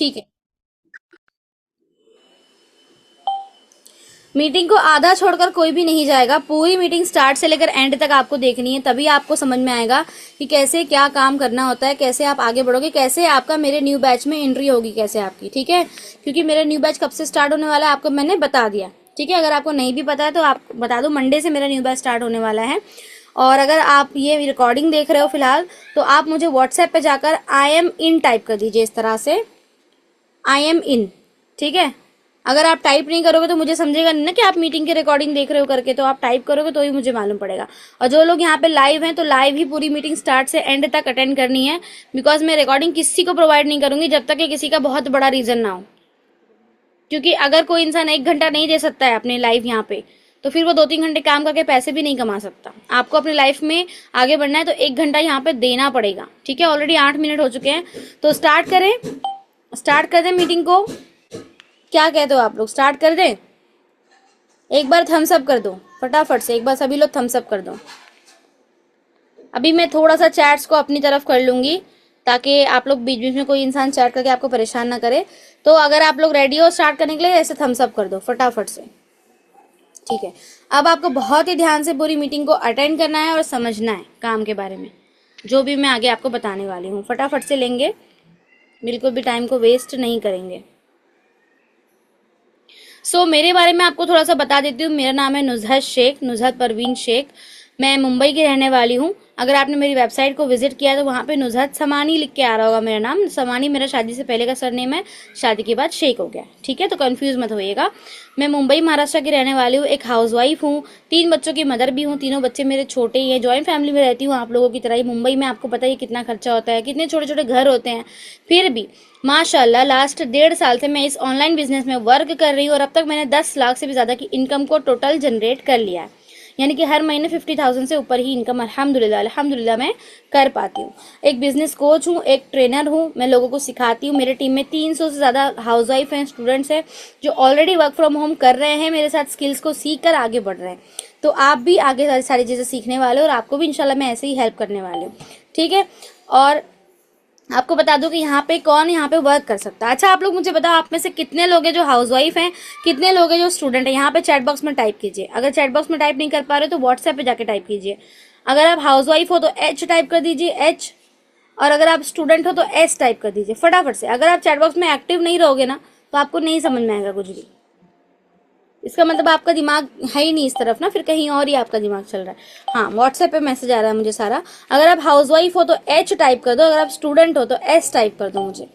ठीक है। मीटिंग को आधा छोड़कर कोई भी नहीं जाएगा, पूरी मीटिंग स्टार्ट से लेकर एंड तक आपको देखनी है, तभी आपको समझ में आएगा कि कैसे क्या काम करना होता है, कैसे आप आगे बढ़ोगे, कैसे आपका मेरे न्यू बैच में एंट्री होगी, कैसे आपकी। ठीक है, क्योंकि मेरा न्यू बैच कब से स्टार्ट होने वाला है आपको मैंने बता दिया। ठीक है, अगर आपको नहीं भी पता है तो आप बता दो, मंडे से मेरा न्यू बैच स्टार्ट होने वाला है। और अगर आप ये रिकॉर्डिंग देख रहे हो फिलहाल, तो आप मुझे व्हाट्सएप पे जाकर आई एम इन टाइप कर दीजिए, इस तरह से आई एम इन। ठीक है, अगर आप टाइप नहीं करोगे तो मुझे समझेगा नहीं ना कि आप मीटिंग की रिकॉर्डिंग देख रहे हो करके, तो आप टाइप करोगे तो ही मुझे मालूम पड़ेगा। और जो लोग यहाँ पे लाइव हैं, तो लाइव ही पूरी मीटिंग स्टार्ट से एंड तक अटेंड करनी है, बिकॉज मैं रिकॉर्डिंग किसी को प्रोवाइड नहीं करूंगी जब तक कि किसी का बहुत बड़ा रीजन ना हो। क्योंकि अगर कोई इंसान 1 घंटा नहीं दे सकता है अपने लाइव यहाँ पे, तो फिर वो 2-3 घंटे काम करके पैसे भी नहीं कमा सकता। आपको अपनी लाइफ में आगे बढ़ना है तो 1 घंटा यहाँ पे देना पड़ेगा। ठीक है, ऑलरेडी 8 मिनट हो चुके हैं, तो स्टार्ट करें, स्टार्ट कर दें मीटिंग को। क्या कहते हो आप लोग, स्टार्ट कर दें? एक बार थम्स अप कर दो फटाफट से, एक बार सभी लोग थम्स अप कर दो। अभी मैं थोड़ा सा चैट्स को अपनी तरफ कर लूंगी, ताकि आप लोग बीच बीच में कोई इंसान चैट करके आपको परेशान ना करे। तो अगर आप लोग रेडी हो स्टार्ट करने के लिए, ऐसे थम्स अप कर दो फटाफट से। ठीक है, अब आपको बहुत ही ध्यान से पूरी मीटिंग को अटेंड करना है और समझना है काम के बारे में, जो भी मैं आगे आपको बताने वाली हूँ। फटाफट से लेंगे, बिल्कुल भी टाइम को वेस्ट नहीं करेंगे। मेरे बारे में आपको थोड़ा सा बता देती हूँ। मेरा नाम है नुजहत शेख, नुजहत परवीन शेख। मैं मुंबई की रहने वाली हूँ। अगर आपने मेरी वेबसाइट को विजिट किया तो वहाँ पे नुजहत समानी लिख के आ रहा होगा मेरा नाम। समानी मेरा शादी से पहले का सरनेम है, शादी के बाद शेख हो गया। ठीक है, तो कंफ्यूज मत होइएगा। मैं मुंबई महाराष्ट्र की रहने वाली हूँ, एक हाउसवाइफ हूँ, 3 बच्चों की मदर भी हूँ। तीनों बच्चे मेरे छोटे ही हैं, जॉइंट फैमिली में रहती हूँ आप लोगों की तरह ही। मुंबई में आपको पता है कितना खर्चा होता है, कितने छोटे छोटे घर होते हैं। फिर भी माशाल्लाह लास्ट 1.5 साल से मैं इस ऑनलाइन बिजनेस में वर्क कर रही हूँ, और अब तक मैंने 10 लाख से भी ज्यादा की इनकम को टोटल जनरेट कर लिया है। यानी कि हर महीने 50,000 से ऊपर ही इनकम अल्हम्दुलिल्लाह मैं कर पाती हूँ। एक बिजनेस कोच हूँ, एक ट्रेनर हूँ, मैं लोगों को सिखाती हूँ। मेरे टीम में 300 से ज्यादा हाउसवाइफ हैं, स्टूडेंट्स हैं, जो ऑलरेडी वर्क फ्रॉम होम कर रहे हैं, मेरे साथ स्किल्स को सीख कर आगे बढ़ रहे हैं। तो आप भी आगे सारी चीजें सीखने वाले हो, और आपको भी इंशाल्लाह मैं ऐसे ही हेल्प करने वाली हूँ। ठीक है, और आपको बता दूं कि यहाँ पे कौन यहाँ पे वर्क कर सकता है। अच्छा, आप लोग मुझे बताओ, आप में से कितने लोग हैं जो हाउसवाइफ हैं, कितने लोग हैं जो स्टूडेंट हैं? यहाँ पे चैट बॉक्स में टाइप कीजिए। अगर चैट बॉक्स में टाइप नहीं कर पा रहे तो व्हाट्सएप पे जाके टाइप कीजिए। अगर आप हाउसवाइफ हो तो H टाइप कर दीजिए, H। और अगर आप स्टूडेंट हो तो S टाइप कर दीजिए फटाफट से। अगर आप चैट बॉक्स में एक्टिव नहीं रहोगे ना, तो आपको नहीं समझ में आएगा कुछ भी। इसका मतलब आपका दिमाग है ही नहीं इस तरफ ना, फिर कहीं और ही आपका दिमाग चल रहा है। हाँ, व्हाट्सएप पे मैसेज आ रहा है मुझे सारा। अगर आप हाउसवाइफ हो तो H टाइप कर दो, अगर आप स्टूडेंट हो तो S टाइप कर दो मुझे।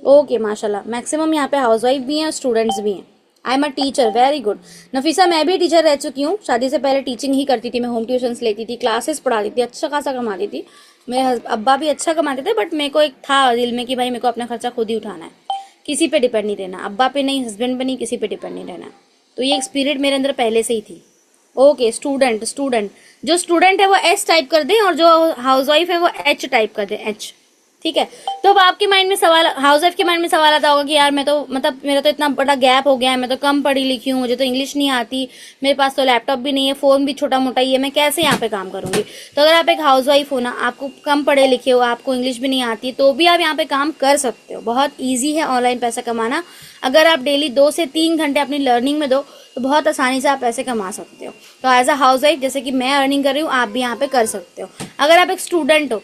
ओके, माशाल्लाह मैक्सिमम यहाँ पे हाउसवाइफ भी हैं, स्टूडेंट्स भी हैं। I am a teacher, very good. Nafisa, मैं भी टीचर रह चुकी हूँ। शादी से पहले टीचिंग ही करती थी मैं, होम ट्यूशंस लेती थी, क्लासेस पढ़ाती थी, अच्छा खासा कमाती थी। मेरे अब्बा भी अच्छा कमाते थे, बट मेरे को एक था दिल में कि भाई मेरे को अपना खर्चा खुद ही उठाना है, किसी पे डिपेंड नहीं रहना, अब्बा पे नहीं, हस्बैंड पे नहीं, किसी पे डिपेंड नहीं रहना। तो ये एक स्पिरिट मेरे अंदर पहले से ही थी। ओके, स्टूडेंट, जो स्टूडेंट है वो S टाइप कर दे, और जो हाउसवाइफ है वो H टाइप कर दे, H। ठीक है, तो अब आपके माइंड में सवाल, हाउसवाइफ के माइंड में सवाल आता होगा कि यार मैं तो मतलब मेरा तो इतना बड़ा गैप हो गया है, मैं तो कम पढ़ी लिखी हूँ, मुझे तो इंग्लिश नहीं आती, मेरे पास तो लैपटॉप भी नहीं है, फोन भी छोटा मोटा ही है, मैं कैसे यहाँ पे काम करूंगी? तो अगर आप एक हाउसवाइफ हो ना, आपको कम पढ़े लिखे हो, आपको इंग्लिश भी नहीं आती, तो भी आप यहाँ पे काम कर सकते हो। बहुत ईजी है ऑनलाइन पैसा कमाना। अगर आप डेली 2 से 3 घंटे अपनी लर्निंग में दो तो बहुत आसानी से आप पैसे कमा सकते हो। तो एज अ हाउसवाइफ, जैसे कि मैं अर्निंग कर रही हूँ, आप भी यहाँ पे कर सकते हो। अगर आप एक स्टूडेंट हो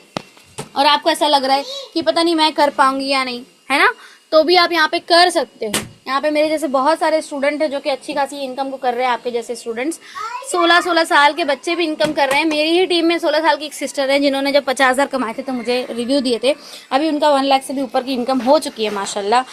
और आपको ऐसा लग रहा है कि पता नहीं मैं कर पाऊंगी या नहीं, है ना, तो भी आप यहाँ पे कर सकते हो। यहाँ पे मेरे जैसे बहुत सारे स्टूडेंट हैं जो कि अच्छी खासी इनकम को कर रहे हैं। आपके जैसे स्टूडेंट्स 16-16 साल के बच्चे भी इनकम कर रहे हैं। मेरी ही टीम में 16 साल की एक सिस्टर है, जिन्होंने जब 50,000 कमाए थे तो मुझे रिव्यू दिए थे। अभी उनका 1 लाख से भी ऊपर की इनकम हो चुकी है माशाल्लाह।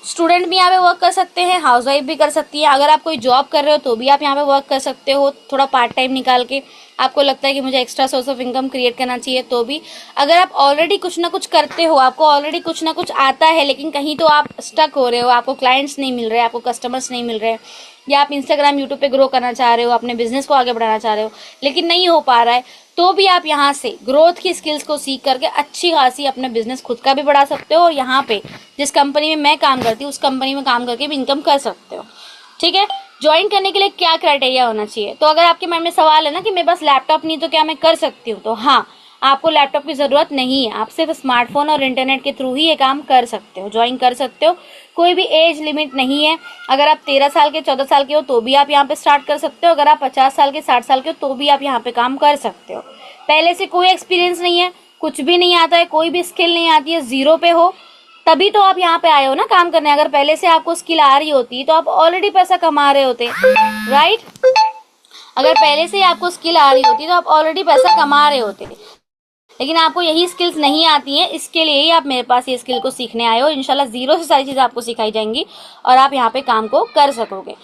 स्टूडेंट भी यहाँ पे वर्क कर सकते हैं, हाउसवाइफ भी कर सकती है। अगर आप कोई जॉब कर रहे हो तो भी आप यहाँ पे वर्क कर सकते हो, थोड़ा पार्ट टाइम निकाल के। आपको लगता है कि मुझे extra source of income create करना चाहिए तो भी। अगर आप ऑलरेडी कुछ ना कुछ करते हो, आपको ऑलरेडी कुछ ना कुछ आता है, लेकिन कहीं तो आप स्टक हो रहे हो, आपको क्लाइंट्स नहीं मिल रहे, आपको कस्टमर्स नहीं मिल रहे, या आप इंस्टाग्राम यूट्यूब पे ग्रो करना चाह रहे हो, अपने बिजनेस को आगे बढ़ाना चाह रहे हो, लेकिन नहीं हो पा रहा है, तो भी आप यहाँ से ग्रोथ की स्किल्स को सीख करके अच्छी खासी अपना बिजनेस खुद का भी बढ़ा सकते हो, और यहाँ पे जिस कंपनी में मैं काम करती हूँ उस कंपनी में काम करके भी इनकम कर सकते हो। ठीक है, ज्वाइन करने के लिए क्या क्राइटेरिया होना चाहिए? तो अगर आपके मन में सवाल है ना कि मेरे पास लैपटॉप नहीं तो क्या मैं कर सकती हूँ, तो हाँ, आपको लैपटॉप की ज़रूरत नहीं है, आप सिर्फ स्मार्टफोन और इंटरनेट के थ्रू ही ये काम कर सकते हो, ज्वाइन कर सकते हो। कोई भी एज लिमिट नहीं है। अगर आप 13 साल के 14 साल के हो तो भी आप यहाँ पे स्टार्ट कर सकते हो, अगर आप 50 साल के 60 साल के हो तो भी आप यहाँ पे काम कर सकते हो। पहले से कोई एक्सपीरियंस नहीं है, कुछ भी नहीं आता है, कोई भी स्किल नहीं आती है, जीरो पे हो, तभी तो आप यहाँ पे आए हो ना काम करने। अगर पहले से आपको स्किल आ रही होती तो आप ऑलरेडी पैसा कमा रहे होते, राइट। अगर पहले से आपको स्किल आ रही होती तो आप ऑलरेडी पैसा कमा रहे होते, लेकिन आपको यही स्किल्स नहीं आती हैं, इसके लिए ही आप मेरे पास ये स्किल को सीखने आए हो। इंशाल्लाह जीरो से सारी चीज़ें आपको सिखाई जाएंगी और आप यहाँ पे काम को कर सकोगे।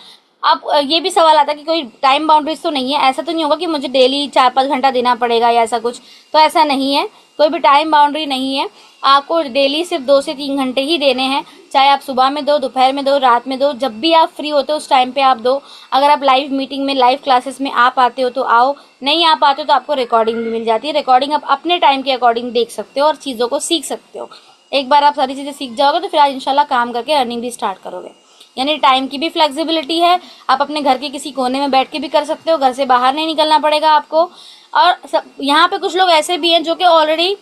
अब ये भी सवाल आता है कि कोई टाइम बाउंड्रीज तो नहीं है, ऐसा तो नहीं होगा कि मुझे डेली 4-5 घंटा देना पड़ेगा या ऐसा कुछ, तो ऐसा नहीं है, कोई भी टाइम बाउंड्री नहीं है। आपको डेली सिर्फ 2 से 3 घंटे ही देने हैं, चाहे आप सुबह में दो, दोपहर में दो, रात में दो, जब भी आप फ्री होते हो उस टाइम पे आप दो। अगर आप लाइव मीटिंग में, लाइव क्लासेस में आ पाते हो तो आओ, नहीं आ पाते हो तो आपको रिकॉर्डिंग भी मिल जाती है। रिकॉर्डिंग आप अपने टाइम के अकॉर्डिंग देख सकते हो और चीज़ों को सीख सकते हो। एक बार आप सारी चीज़ें सीख जाओगे तो फिर आज इंशाल्लाह काम करके अर्निंग भी स्टार्ट करोगे। यानी टाइम की भी फ्लेक्सिबिलिटी है, आप अपने घर के किसी कोने में बैठ के भी कर सकते हो, घर से बाहर नहीं निकलना पड़ेगा आपको। और यहाँ पे कुछ लोग ऐसे भी हैं जो कि ऑलरेडी,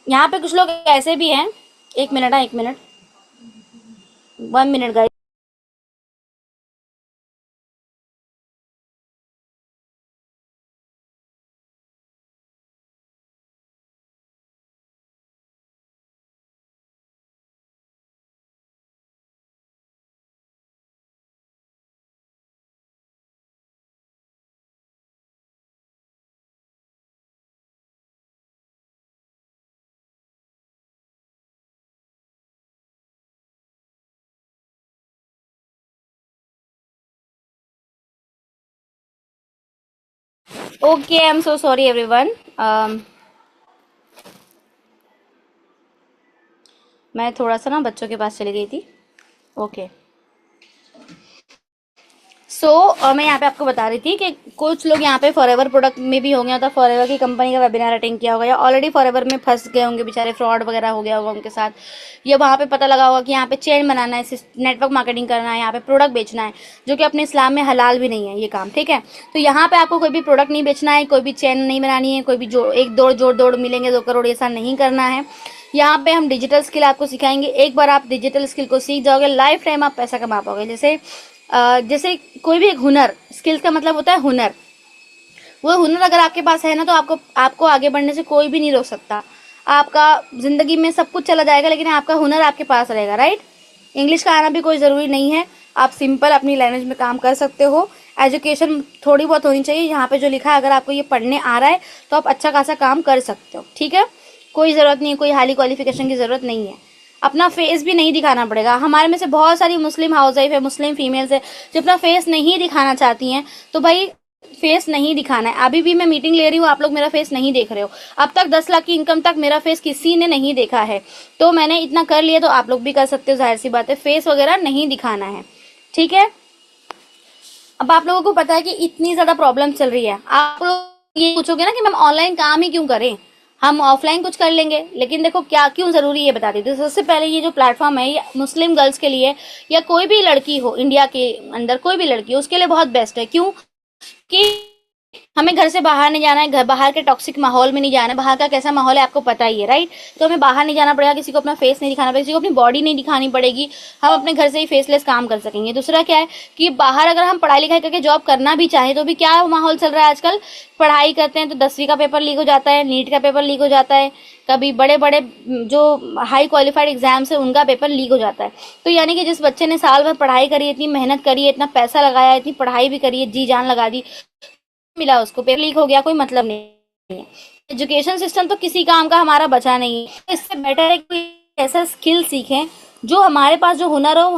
यहाँ पे कुछ लोग ऐसे भी हैं, 1 minute, 1 minute guys. Okay, I am so sorry everyone, मैं थोड़ा सा ना बच्चों के पास चली गई थी। ओके, मैं यहाँ पे आपको बता रही थी कि कुछ लोग यहाँ पे फॉरएवर प्रोडक्ट में भी होंगे, मतलब फॉरएवर की कंपनी का वेबिनार अटेंड किया होगा या ऑलरेडी फॉरएवर में फंस गए होंगे बेचारे, फ्रॉड वगैरह हो गया होगा उनके साथ, या वहाँ पे पता लगा होगा कि यहाँ पे चेन बनाना है, नेटवर्क मार्केटिंग करना है, यहाँ पे प्रोडक्ट बेचना है, जो कि अपने इस्लाम में हलाल भी नहीं है ये काम, ठीक है। तो यहाँ पे आपको कोई भी प्रोडक्ट नहीं बेचना है, कोई भी चेन नहीं बनानी है, कोई भी एक जोड़ मिलेंगे 2 करोड़, ऐसा नहीं करना है। यहाँ पे हम डिजिटल स्किल आपको सिखाएंगे। एक बार आप डिजिटल स्किल को सीख जाओगे, लाइफ टाइम आप पैसा कमा पाओगे। जैसे कोई भी एक हुनर, स्किल्स का मतलब होता है हुनर, वो हुनर अगर आपके पास है ना तो आपको आगे बढ़ने से कोई भी नहीं रोक सकता। आपका जिंदगी में सब कुछ चला जाएगा लेकिन आपका हुनर आपके पास रहेगा, राइट। इंग्लिश का आना भी कोई ज़रूरी नहीं है, आप सिंपल अपनी लैंग्वेज में काम कर सकते हो। एजुकेशन थोड़ी बहुत होनी चाहिए, यहाँ पे जो लिखा है अगर आपको ये पढ़ने आ रहा है तो आप अच्छा खासा काम कर सकते हो, ठीक है। कोई ज़रूरत नहीं है, कोई हाई क्वालिफिकेशन की ज़रूरत नहीं है। अपना फेस भी नहीं दिखाना पड़ेगा। हमारे में से बहुत सारी मुस्लिम हाउसवाइफ है, मुस्लिम फीमेल्स है जो अपना फेस नहीं दिखाना चाहती हैं, तो भाई फेस नहीं दिखाना है। अभी भी मैं मीटिंग ले रही हूँ, आप लोग मेरा फेस नहीं देख रहे हो। अब तक 10 लाख की इनकम तक मेरा फेस किसी ने नहीं देखा है, तो मैंने इतना कर लिया तो आप लोग भी कर सकते हो। जाहिर सी बात है, फेस वगैरह नहीं दिखाना है, ठीक है। अब आप लोगों को पता है कि इतनी ज्यादा प्रॉब्लम चल रही है, आप लोग ये पूछोगे ना कि मैम ऑनलाइन काम ही क्यों करें, हम ऑफलाइन कुछ कर लेंगे। लेकिन देखो क्या क्यों जरूरी है बता देती हूँ। सबसे पहले ये जो प्लेटफॉर्म है ये मुस्लिम गर्ल्स के लिए, या कोई भी लड़की हो इंडिया के अंदर, कोई भी लड़की हो उसके लिए बहुत बेस्ट है। क्यों कि हमें घर से बाहर नहीं जाना है, घर बाहर के टॉक्सिक माहौल में नहीं जाना है। बाहर का कैसा माहौल है आपको पता ही है, राइट। तो हमें बाहर नहीं जाना पड़ेगा, किसी को अपना फेस नहीं दिखाना पड़ेगा, किसी को अपनी बॉडी नहीं दिखानी पड़ेगी, हम अपने घर से ही फेसलेस काम कर सकेंगे। दूसरा क्या है कि बाहर अगर हम पढ़ाई लिखाई करके जॉब करना भी चाहें तो भी क्या माहौल चल रहा है आजकल, पढ़ाई करते हैं तो 10वीं का पेपर लीक हो जाता है, नीट का पेपर लीक हो जाता है, कभी बड़े बड़े जो हाई क्वालिफाइड एग्जाम्स है उनका पेपर लीक हो जाता है। तो यानी कि जिस बच्चे ने साल भर पढ़ाई करी है, इतनी मेहनत करी है, इतना पैसा लगाया, इतनी पढ़ाई भी करी है, जी जान लगा दी, मिला उसको पेपर लीक हो गया, कोई मतलब नहीं है। एजुकेशन सिस्टम तो किसी काम का हमारा बचा नहीं है। इससे बेटर है कि ऐसा स्किल सीखें जो हमारे पास जो हुनर हो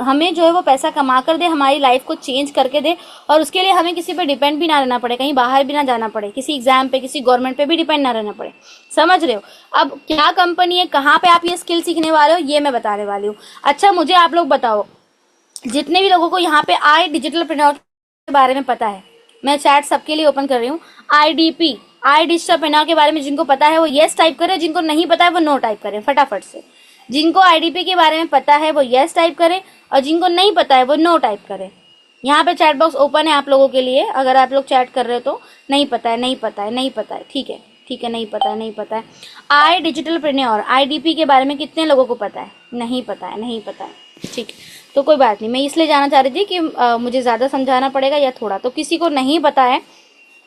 हमें जो है वो पैसा कमा कर दे, हमारी लाइफ को चेंज करके दे, और उसके लिए हमें किसी पे डिपेंड भी ना रहना पड़े, कहीं बाहर भी ना जाना पड़े, किसी एग्जाम पे, किसी गवर्नमेंट पे भी डिपेंड ना रहना पड़े। समझ रहे हो। अब क्या कंपनी है, कहाँ पे आप ये स्किल सीखने वाले हो, ये मैं बताने वाली हूँ। अच्छा मुझे आप लोग बताओ, जितने भी लोगों को यहाँ पे आई डिजिटल प्रिंटआउट के बारे में पता है, मैं चैट सबके लिए ओपन कर रही हूँ। IDP आई डिजिटल प्रिंटआउट के बारे में जिनको पता है वो यस टाइप करें, जिनको नहीं पता है वो नो टाइप करें फटाफट से। जिनको IDP के बारे में पता है वो यस टाइप करें और जिनको नहीं पता है वो नो टाइप करें। यहाँ पे चैट बॉक्स ओपन है आप लोगों के लिए, अगर आप लोग चैट कर रहे हो तो। नहीं पता है, नहीं पता है, नहीं पता है, ठीक है, ठीक है, नहीं पता है, नहीं पता है। आई डिजिटल प्रेन्योर, IDP के बारे में कितने लोगों को पता है? नहीं पता है, नहीं पता है, ठीक है, तो कोई बात नहीं। मैं इसलिए जानना चाह रही थी कि मुझे ज़्यादा समझाना पड़ेगा या थोड़ा, तो किसी को नहीं पता है,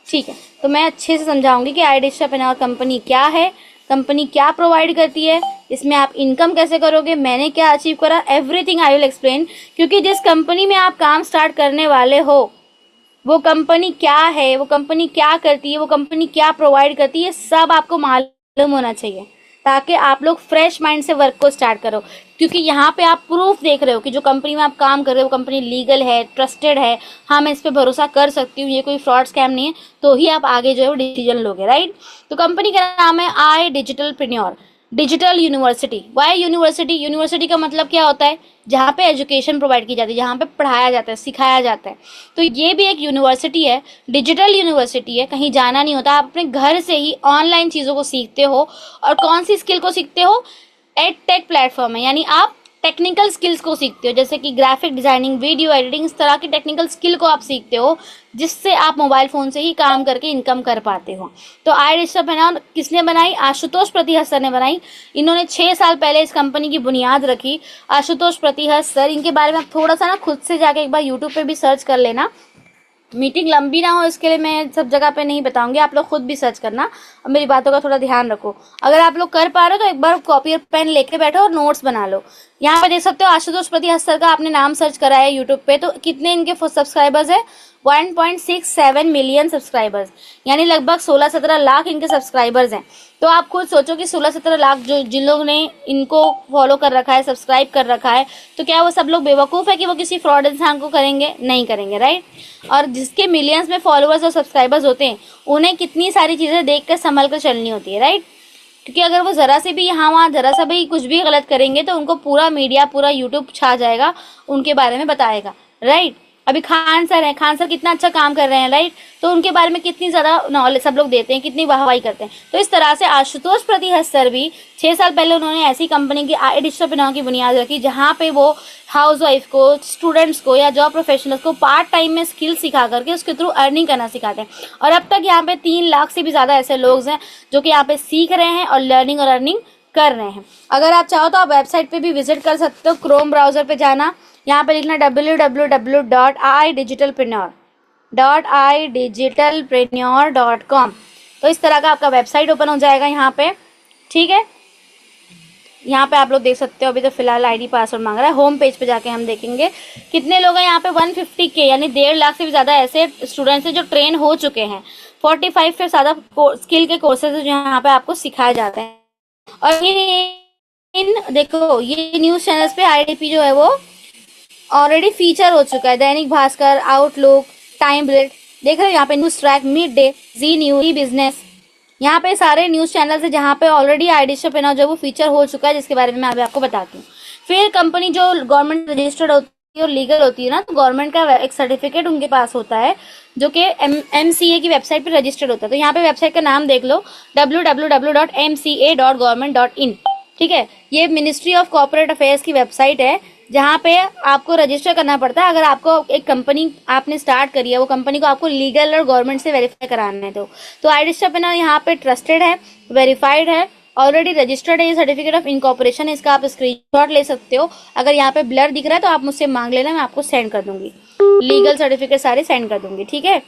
ठीक है, तो मैं अच्छे से समझाऊंगी कि आई डिजिटल प्रेन्योर कंपनी क्या है, कंपनी क्या प्रोवाइड करती है, इसमें आप इनकम कैसे करोगे, मैंने क्या अचीव करा, एवरीथिंग आई विल एक्सप्लेन। क्योंकि जिस कंपनी में आप काम स्टार्ट करने वाले हो वो कंपनी क्या है, वो कंपनी क्या करती है, वो कंपनी क्या प्रोवाइड करती है, सब आपको मालूम होना चाहिए, ताकि आप लोग फ्रेश माइंड से वर्क को स्टार्ट करो। क्योंकि यहाँ पे आप प्रूफ देख रहे हो कि जो कंपनी में आप काम कर रहे हो वो कंपनी लीगल है, ट्रस्टेड है, हाँ मैं इस पर भरोसा कर सकती हूँ, ये कोई फ्रॉड स्कैम नहीं है, तो ही आप आगे जो है वो डिसीजन लोगे, राइट। तो कंपनी का नाम है I digital preneur digital university. Why university? University का मतलब क्या होता है? जहाँ पे एजुकेशन प्रोवाइड की जाती है, जहाँ पे पढ़ाया जाता है, सिखाया जाता है। तो ये भी एक यूनिवर्सिटी है, डिजिटल यूनिवर्सिटी है, कहीं जाना नहीं होता, आप अपने घर से ही ऑनलाइन चीज़ों को सीखते हो। और कौन सी स्किल को सीखते हो? एड टेक प्लेटफॉर्म है, यानी आप टेक्निकल स्किल्स को सीखते हो, जैसे कि ग्राफिक डिजाइनिंग, वीडियो एडिटिंग, इस तरह की टेक्निकल स्किल को आप सीखते हो, जिससे आप मोबाइल फोन से ही काम करके इनकम कर पाते हो। तो आई डिजिटल प्रेन्योर किसने बनाई? आशुतोष प्रतिहत सर ने बनाई। इन्होंने 6 साल पहले इस कंपनी की बुनियाद रखी। आशुतोष प्रतिहत सर, इनके बारे में आप थोड़ा सा ना खुद से जाके एक बार यूट्यूब पे भी सर्च कर लेना, मीटिंग लंबी ना हो इसके लिए मैं सब जगह पे नहीं बताऊंगी, आप लोग खुद भी सर्च करना और मेरी बातों का थोड़ा ध्यान रखो। अगर आप लोग कर पा रहे हो तो एक बार कॉपी और पेन लेके बैठो और नोट्स बना लो। यहाँ पे देख सकते हो आशुतोष प्रतिहत सर का आपने नाम सर्च करा है यूट्यूब पे, तो कितने इनके सब्सक्राइबर्स है? 1.67 मिलियन सब्सक्राइबर्स, यानी लगभग 16-17 लाख इनके सब्सक्राइबर्स हैं। तो आप खुद सोचो कि 16-17 लाख जो जिन लोगों ने इनको फॉलो कर रखा है, सब्सक्राइब कर रखा है, तो क्या वो सब लोग बेवकूफ़ है कि वो किसी फ्रॉड इंसान को करेंगे? नहीं करेंगे, राइट। और जिसके मिलियंस में फॉलोअर्स और सब्सक्राइबर्स होते हैं उन्हें कितनी सारी चीज़ें देख कर संभल कर चलनी होती है, राइट। क्योंकि अगर वो ज़रा से भी यहाँ वहाँ ज़रा सा भी कुछ भी गलत करेंगे तो उनको पूरा मीडिया, पूरा यूट्यूब छा जाएगा, उनके बारे में बताएगा, राइट। अभी खान सर हैं, खान सर कितना अच्छा काम कर रहे हैं, राइट, तो उनके बारे में कितनी ज़्यादा नॉलेज सब लोग देते हैं, कितनी वाहवाही करते हैं। तो इस तरह से आशुतोष प्रतिहत सर भी 6 साल पहले उन्होंने ऐसी कंपनी की आई डिजिटल प्रेन्योर की बुनियाद रखी, जहाँ पे वो हाउस वाइफ को, स्टूडेंट्स को या जॉब प्रोफेशनल्स को पार्ट टाइम में स्किल सिखा करके उसके थ्रू अर्निंग करना सिखाते हैं। और अब तक यहाँ पे 3 लाख से भी ज़्यादा ऐसे लोग हैं जो कि यहाँ पे सीख रहे हैं और लर्निंग और अर्निंग कर रहे हैं। अगर आप चाहो तो आप वेबसाइट पे भी विजिट कर सकते हो, क्रोम ब्राउजर पे जाना, यहाँ पे लिखना www.idigitalpreneur.com। तो इस तरह का आपका वेबसाइट ओपन हो जाएगा यहाँ पे, ठीक है। यहाँ पे आप लोग देख सकते हो, अभी तो फिलहाल आईडी पासवर्ड मांग रहा है। होम पेज पे जाके हम देखेंगे कितने लोग हैं यहाँ पे। 150K यानी 1.5 लाख से भी ज़्यादा ऐसे स्टूडेंट्स हैं जो ट्रेन हो चुके हैं। 45 से ज़्यादा स्किल के कोर्सेज जो यहाँ पे आपको सिखाए जाते हैं। और इन देखो ये न्यूज़ चैनल्स पे IDP जो है वो ऑलरेडी फीचर हो चुका है। Dainik Bhaskar, outlook, time blade, देख रहे हो यहाँ पे न्यूज ट्रैक, मिड डे, जी न्यूज, ई बिजनेस, यहाँ पे सारे न्यूज चैनल्स है जहाँ पे ऑलरेडी आई डिजिटल प्रेन्योर जो वो फीचर हो चुका है, जिसके बारे में मैं अभी आपको बताती हूँ। फिर कंपनी जो गवर्नमेंट रजिस्टर्ड होती है और लीगल होती है ना, तो गवर्नमेंट का एक सर्टिफिकेट उनके पास होता है जो कि MCA की वेबसाइट पे रजिस्टर्ड होता है। तो यहाँ पे वेबसाइट का नाम देख लो, www.mca.government.in, ठीक है। ये मिनिस्ट्री ऑफ कॉर्पोरेट अफेयर्स की वेबसाइट है जहाँ पे आपको रजिस्टर करना पड़ता है। अगर आपको एक कंपनी आपने स्टार्ट करी है, वो कंपनी को आपको लीगल और गवर्नमेंट से वेरीफाई कराना है, तो आई डिजिटल प्रेन्योर यहाँ पे ट्रस्टेड है, वेरीफाइड है, ऑलरेडी रजिस्टर्ड है। ये सर्टिफिकेट ऑफ इनकॉर्पोरेशन है, इसका आप स्क्रीनशॉट ले सकते हो। अगर यहाँ पे ब्लर दिख रहा है तो आप मुझसे मांग लेना, मैं आपको सेंड कर दूंगी, लीगल सर्टिफिकेट सारे सेंड कर दूंगी, ठीक है।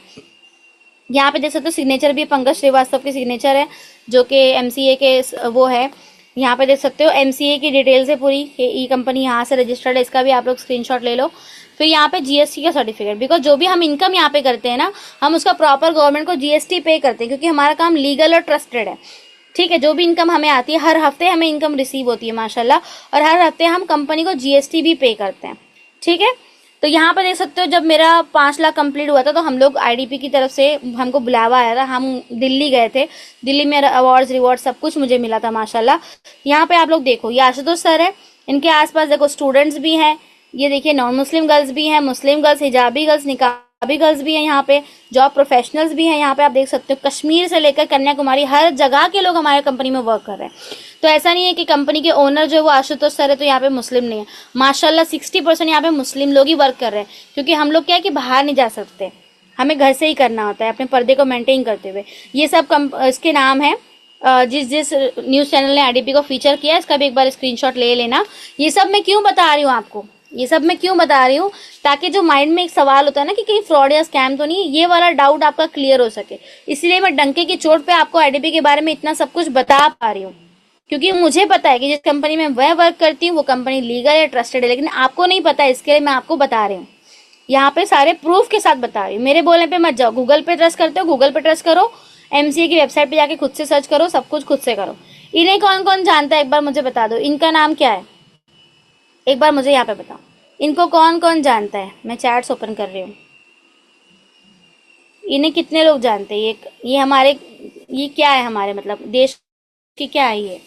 यहाँ पे देख सकते हो सिग्नेचर भी पंकज श्रीवास्तव की सिग्नेचर है जो कि MCA के वो है। यहाँ पे देख सकते हो MCA की डिटेल्स है पूरी, ये कंपनी यहाँ से रजिस्टर्ड है, इसका भी आप लोग स्क्रीनशॉट ले लो। फिर यहाँ पे GST का सर्टिफिकेट, बिकॉज जो भी हम इनकम यहाँ पे करते हैं ना, हम उसका प्रॉपर गवर्नमेंट को GST पे करते हैं, क्योंकि हमारा काम लीगल और ट्रस्टेड है, ठीक है। जो भी इनकम हमें आती है, हर हफ्ते हमें इनकम रिसीव होती है माशाल्लाह, और हर हफ्ते हम कंपनी को GST भी पे करते हैं, ठीक है। तो यहाँ पर देख सकते हो जब मेरा 5 लाख कंप्लीट हुआ था तो हम लोग IDP की तरफ से हमको बुलावा आया था, हम दिल्ली गए थे। दिल्ली में अवार्ड्स, रिवॉर्ड सब कुछ मुझे मिला था माशाल्लाह। यहाँ पे आप लोग देखो, ये आशुतोष सर है, इनके आसपास देखो स्टूडेंट्स भी हैं, ये देखिए नॉन मुस्लिम गर्ल्स भी हैं, मुस्लिम गर्ल्स, हिजाबी गर्ल्स, निकाह पंजाबी गर्ल्स भी हैं यहाँ पे, जॉब प्रोफेशनल्स भी हैं यहाँ पे। आप देख सकते हो कश्मीर से लेकर कन्याकुमारी हर जगह के लोग हमारे कंपनी में वर्क कर रहे हैं। तो ऐसा नहीं है कि कंपनी के ओनर जो है वो आशुतोष सर है तो यहाँ पे मुस्लिम नहीं है। माशाल्लाह 60% यहाँ पे मुस्लिम लोग ही वर्क कर रहे हैं, क्योंकि हम लोग क्या है कि बाहर नहीं जा सकते, हमें घर से ही करना होता है अपने पर्दे को मेंटेन करते हुए। ये सब इसके नाम है, जिस जिस न्यूज चैनल ने आईडीपी को फीचर किया इसका भी एक बार स्क्रीनशॉट ले लेना। ये सब मैं क्यों बता रही हूँ आपको, ये सब मैं क्यों बता रही हूँ, ताकि जो माइंड में एक सवाल होता है ना कि कहीं फ्रॉड या स्कैम तो नहीं, ये वाला डाउट आपका क्लियर हो सके। इसलिए मैं डंके की चोट पे आपको आईडीपी के बारे में इतना सब कुछ बता पा रही हूँ, क्योंकि मुझे पता है कि जिस कंपनी में मैं वर्क करती हूँ वो कंपनी लीगल है, ट्रस्टेड है, लेकिन आपको नहीं पता, इसके लिए मैं आपको बता रही हूँ। यहाँ पे सारे प्रूफ के साथ बता रही हूँ, मेरे बोलने पे मत जाओ। गूगल पे ट्रस्ट करते हो, गूगल पे ट्रस्ट करो, एमसीए की वेबसाइट पे जाके खुद से सर्च करो, सब कुछ खुद से करो। इन्हें कौन कौन जानता है एक बार मुझे बता दो, इनका नाम क्या है एक बार मुझे यहाँ पे बताओ, इनको कौन कौन जानता है। मैं चैट्स ओपन कर रही हूँ, इन्हें कितने लोग जानते हैं, ये हमारे, ये क्या है हमारे मतलब देश की क्या है ये,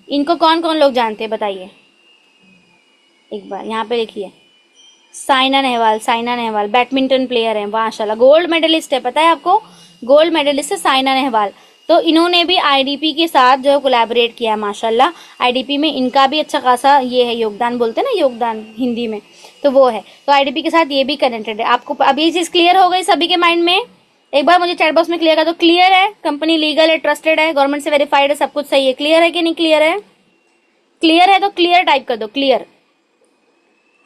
इनको कौन कौन लोग जानते हैं बताइए एक बार। यहाँ पे लिखिए साइना नेहवाल, साइना नेहवाल बैडमिंटन प्लेयर है माशाल्लाह, गोल्ड मेडलिस्ट है, पता है आपको, गोल्ड मेडलिस्ट है साइना नेहवाल। तो इन्होंने भी आईडीपी के साथ जो है कोलैबोरेट किया है माशाल्लाह। आईडीपी में इनका भी अच्छा खासा ये है योगदान, बोलते हैं ना योगदान हिंदी में, तो वो है। तो आईडीपी के साथ ये भी कनेक्टेड है। आपको अभी ये चीज क्लियर हो गई सभी के माइंड में? एक बार मुझे चैट बॉक्स में क्लियर कर दो, क्लियर है, कंपनी लीगल है, ट्रस्टेड है, गवर्नमेंट से वेरीफाइड है, सब कुछ सही है। क्लियर है कि नहीं क्लियर है? क्लियर है तो क्लियर टाइप कर दो, क्लियर।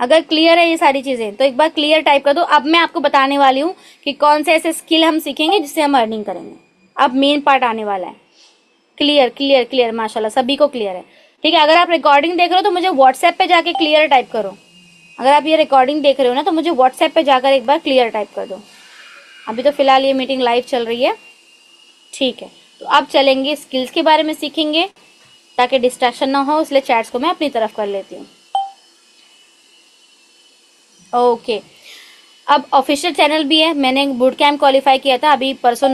अगर क्लियर है ये सारी चीजें तो एक बार क्लियर टाइप कर दो। अब मैं आपको बताने वाली हूँ कि कौन से ऐसे स्किल हम सीखेंगे जिससे हम अर्निंग करेंगे। अब मेन पार्ट आने वाला है। क्लियर क्लियर क्लियर, माशाल्लाह सभी को क्लियर है। ठीक है, अगर आप रिकॉर्डिंग देख रहे हो तो मुझे व्हाट्सएप पे जाके क्लियर टाइप करो। अगर आप ये रिकॉर्डिंग देख रहे हो ना तो मुझे व्हाट्सएप पे जाकर एक बार क्लियर टाइप कर दो। अभी तो फिलहाल ये मीटिंग लाइव चल रही है, ठीक है। तो अब चलेंगे स्किल्स के बारे में सीखेंगे, ताकि डिस्ट्रैक्शन ना हो, इसलिए चैट्स को मैं अपनी तरफ कर लेती हूँ। ओके, अब ऑफिशियल चैनल भी है। मैंने बूट कैम्प क्वालिफाई किया था अभी परसों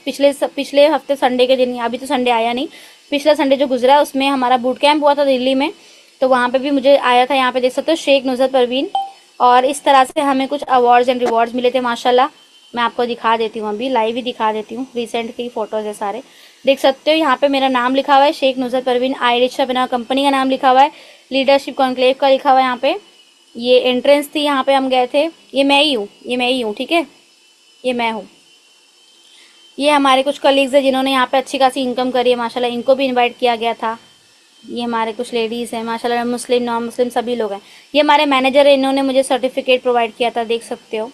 पिछले हफ्ते संडे के दिन, अभी तो संडे आया नहीं, पिछला संडे जो गुजरा उसमें हमारा बूट कैम्प हुआ था दिल्ली में, तो वहाँ पे भी मुझे आया था। यहाँ पे देख सकते हो शेख नुसरत परवीन, और इस तरह से हमें कुछ अवार्ड्स एंड रिवॉर्ड्स मिले थे माशाल्लाह। मैं आपको दिखा देती हूँ, अभी लाइव ही दिखा देती हूँ, रिसेंट की फोटोज है सारे, देख सकते हो। यहाँ पे मेरा नाम लिखा हुआ है शेख नुसरत परवीन, आयरिशा बिना कंपनी का नाम लिखा हुआ है, लीडरशिप कॉन्क्लेव का लिखा हुआ है यहाँ पे। ये एंट्रेंस थी, यहाँ पे हम गए थे, ये मैं ही हूँ, ये मैं ही हूँ, ठीक है, ये मैं हूँ। ये हमारे कुछ कलीग्स हैं जिन्होंने यहाँ पे अच्छी खासी इनकम करी है माशाल्लाह, इनको भी इनवाइट किया गया था। ये हमारे कुछ लेडीज़ हैं माशाल्लाह, मुस्लिम नॉन मुस्लिम सभी लोग हैं। ये हमारे मैनेजर है, इन्होंने मुझे सर्टिफिकेट प्रोवाइड किया था, देख सकते हो,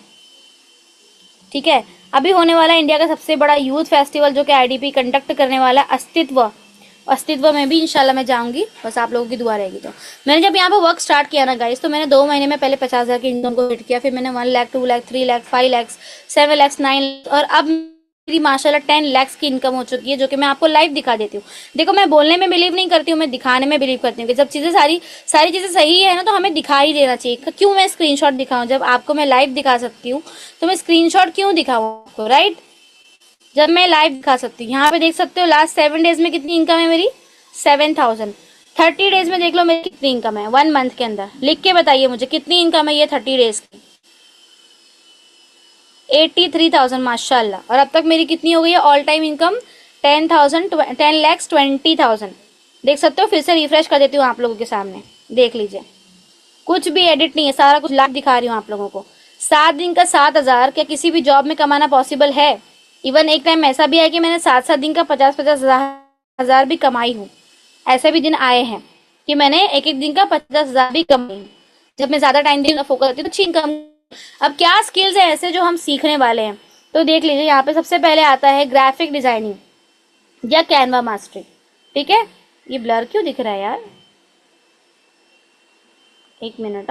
ठीक है। अभी होने वाला इंडिया का सबसे बड़ा यूथ फेस्टिवल जो कि आईडीपी कंडक्ट करने वाला है, अस्तित्व में भी इंशाल्लाह मैं जाऊंगी, बस आप लोगों की दुआ रहेगी। तो मैंने जब यहाँ पे वर्क स्टार्ट किया ना गाइस, तो मैंने 2 महीने में पहले 50,000 की इनकम को हिट किया, फिर मैंने 1 लाख, 2 लाख, 3 लाख, 5 लाख, 7 लाख, 9 लाख, और अब मेरी माशाल्लाह 10 लाख की इनकम हो चुकी है, जो कि मैं आपको लाइव दिखा देती हूँ। देखो, मैं बोलने में बिलीव नहीं करती हूँ, मैं दिखाने में बिलीव करती हूँ कि जब चीजें सारी चीजें सही है ना तो हमें दिखाई देना चाहिए। क्यों मैं स्क्रीनशॉट दिखाऊं जब आपको मैं लाइव दिखा सकती हूँ, तो मैं स्क्रीनशॉट क्यों दिखाऊं आपको, राइट, जब मैं लाइव दिखा सकती हूँ। यहाँ पे देख सकते हो लास्ट 7 डेज में कितनी इनकम है मेरी, 7,000। 30 डेज में देख लो मेरी कितनी इनकम है, 1 मंथ के अंदर लिख के बताइए मुझे कितनी इनकम है ये 30 डेज की, 83,000 माशाल्लाह। और अब तक मेरी कितनी हो गई है ऑल टाइम इनकम, 10,20,000। देख सकते हो, फिर से रिफ्रेश कर देती हूँ आप लोगों के सामने, देख लीजिए, कुछ भी एडिट नहीं है, सारा कुछ लाइव दिखा रही हूँ आप लोगों को। 7 दिन का 7,000 क्या किसी भी जॉब में कमाना पॉसिबल है? इवन एक टाइम ऐसा भी है कि मैंने 7 दिन का 50 हजार भी कमाई हूँ। ऐसे भी दिन आए हैं कि मैंने एक दिन का 50,000 भी कमाई, जब मैं ज्यादा टाइम देना फोकस करती हूँ तो अच्छी इनकम। अब क्या स्किल्स है ऐसे जो हम सीखने वाले हैं, तो देख लीजिए, यहाँ पे सबसे पहले आता है ग्राफिक डिजाइनिंग या कैनवा मास्टरी, ठीक है। ये ब्लर क्यों दिख रहा है यार, एक मिनट,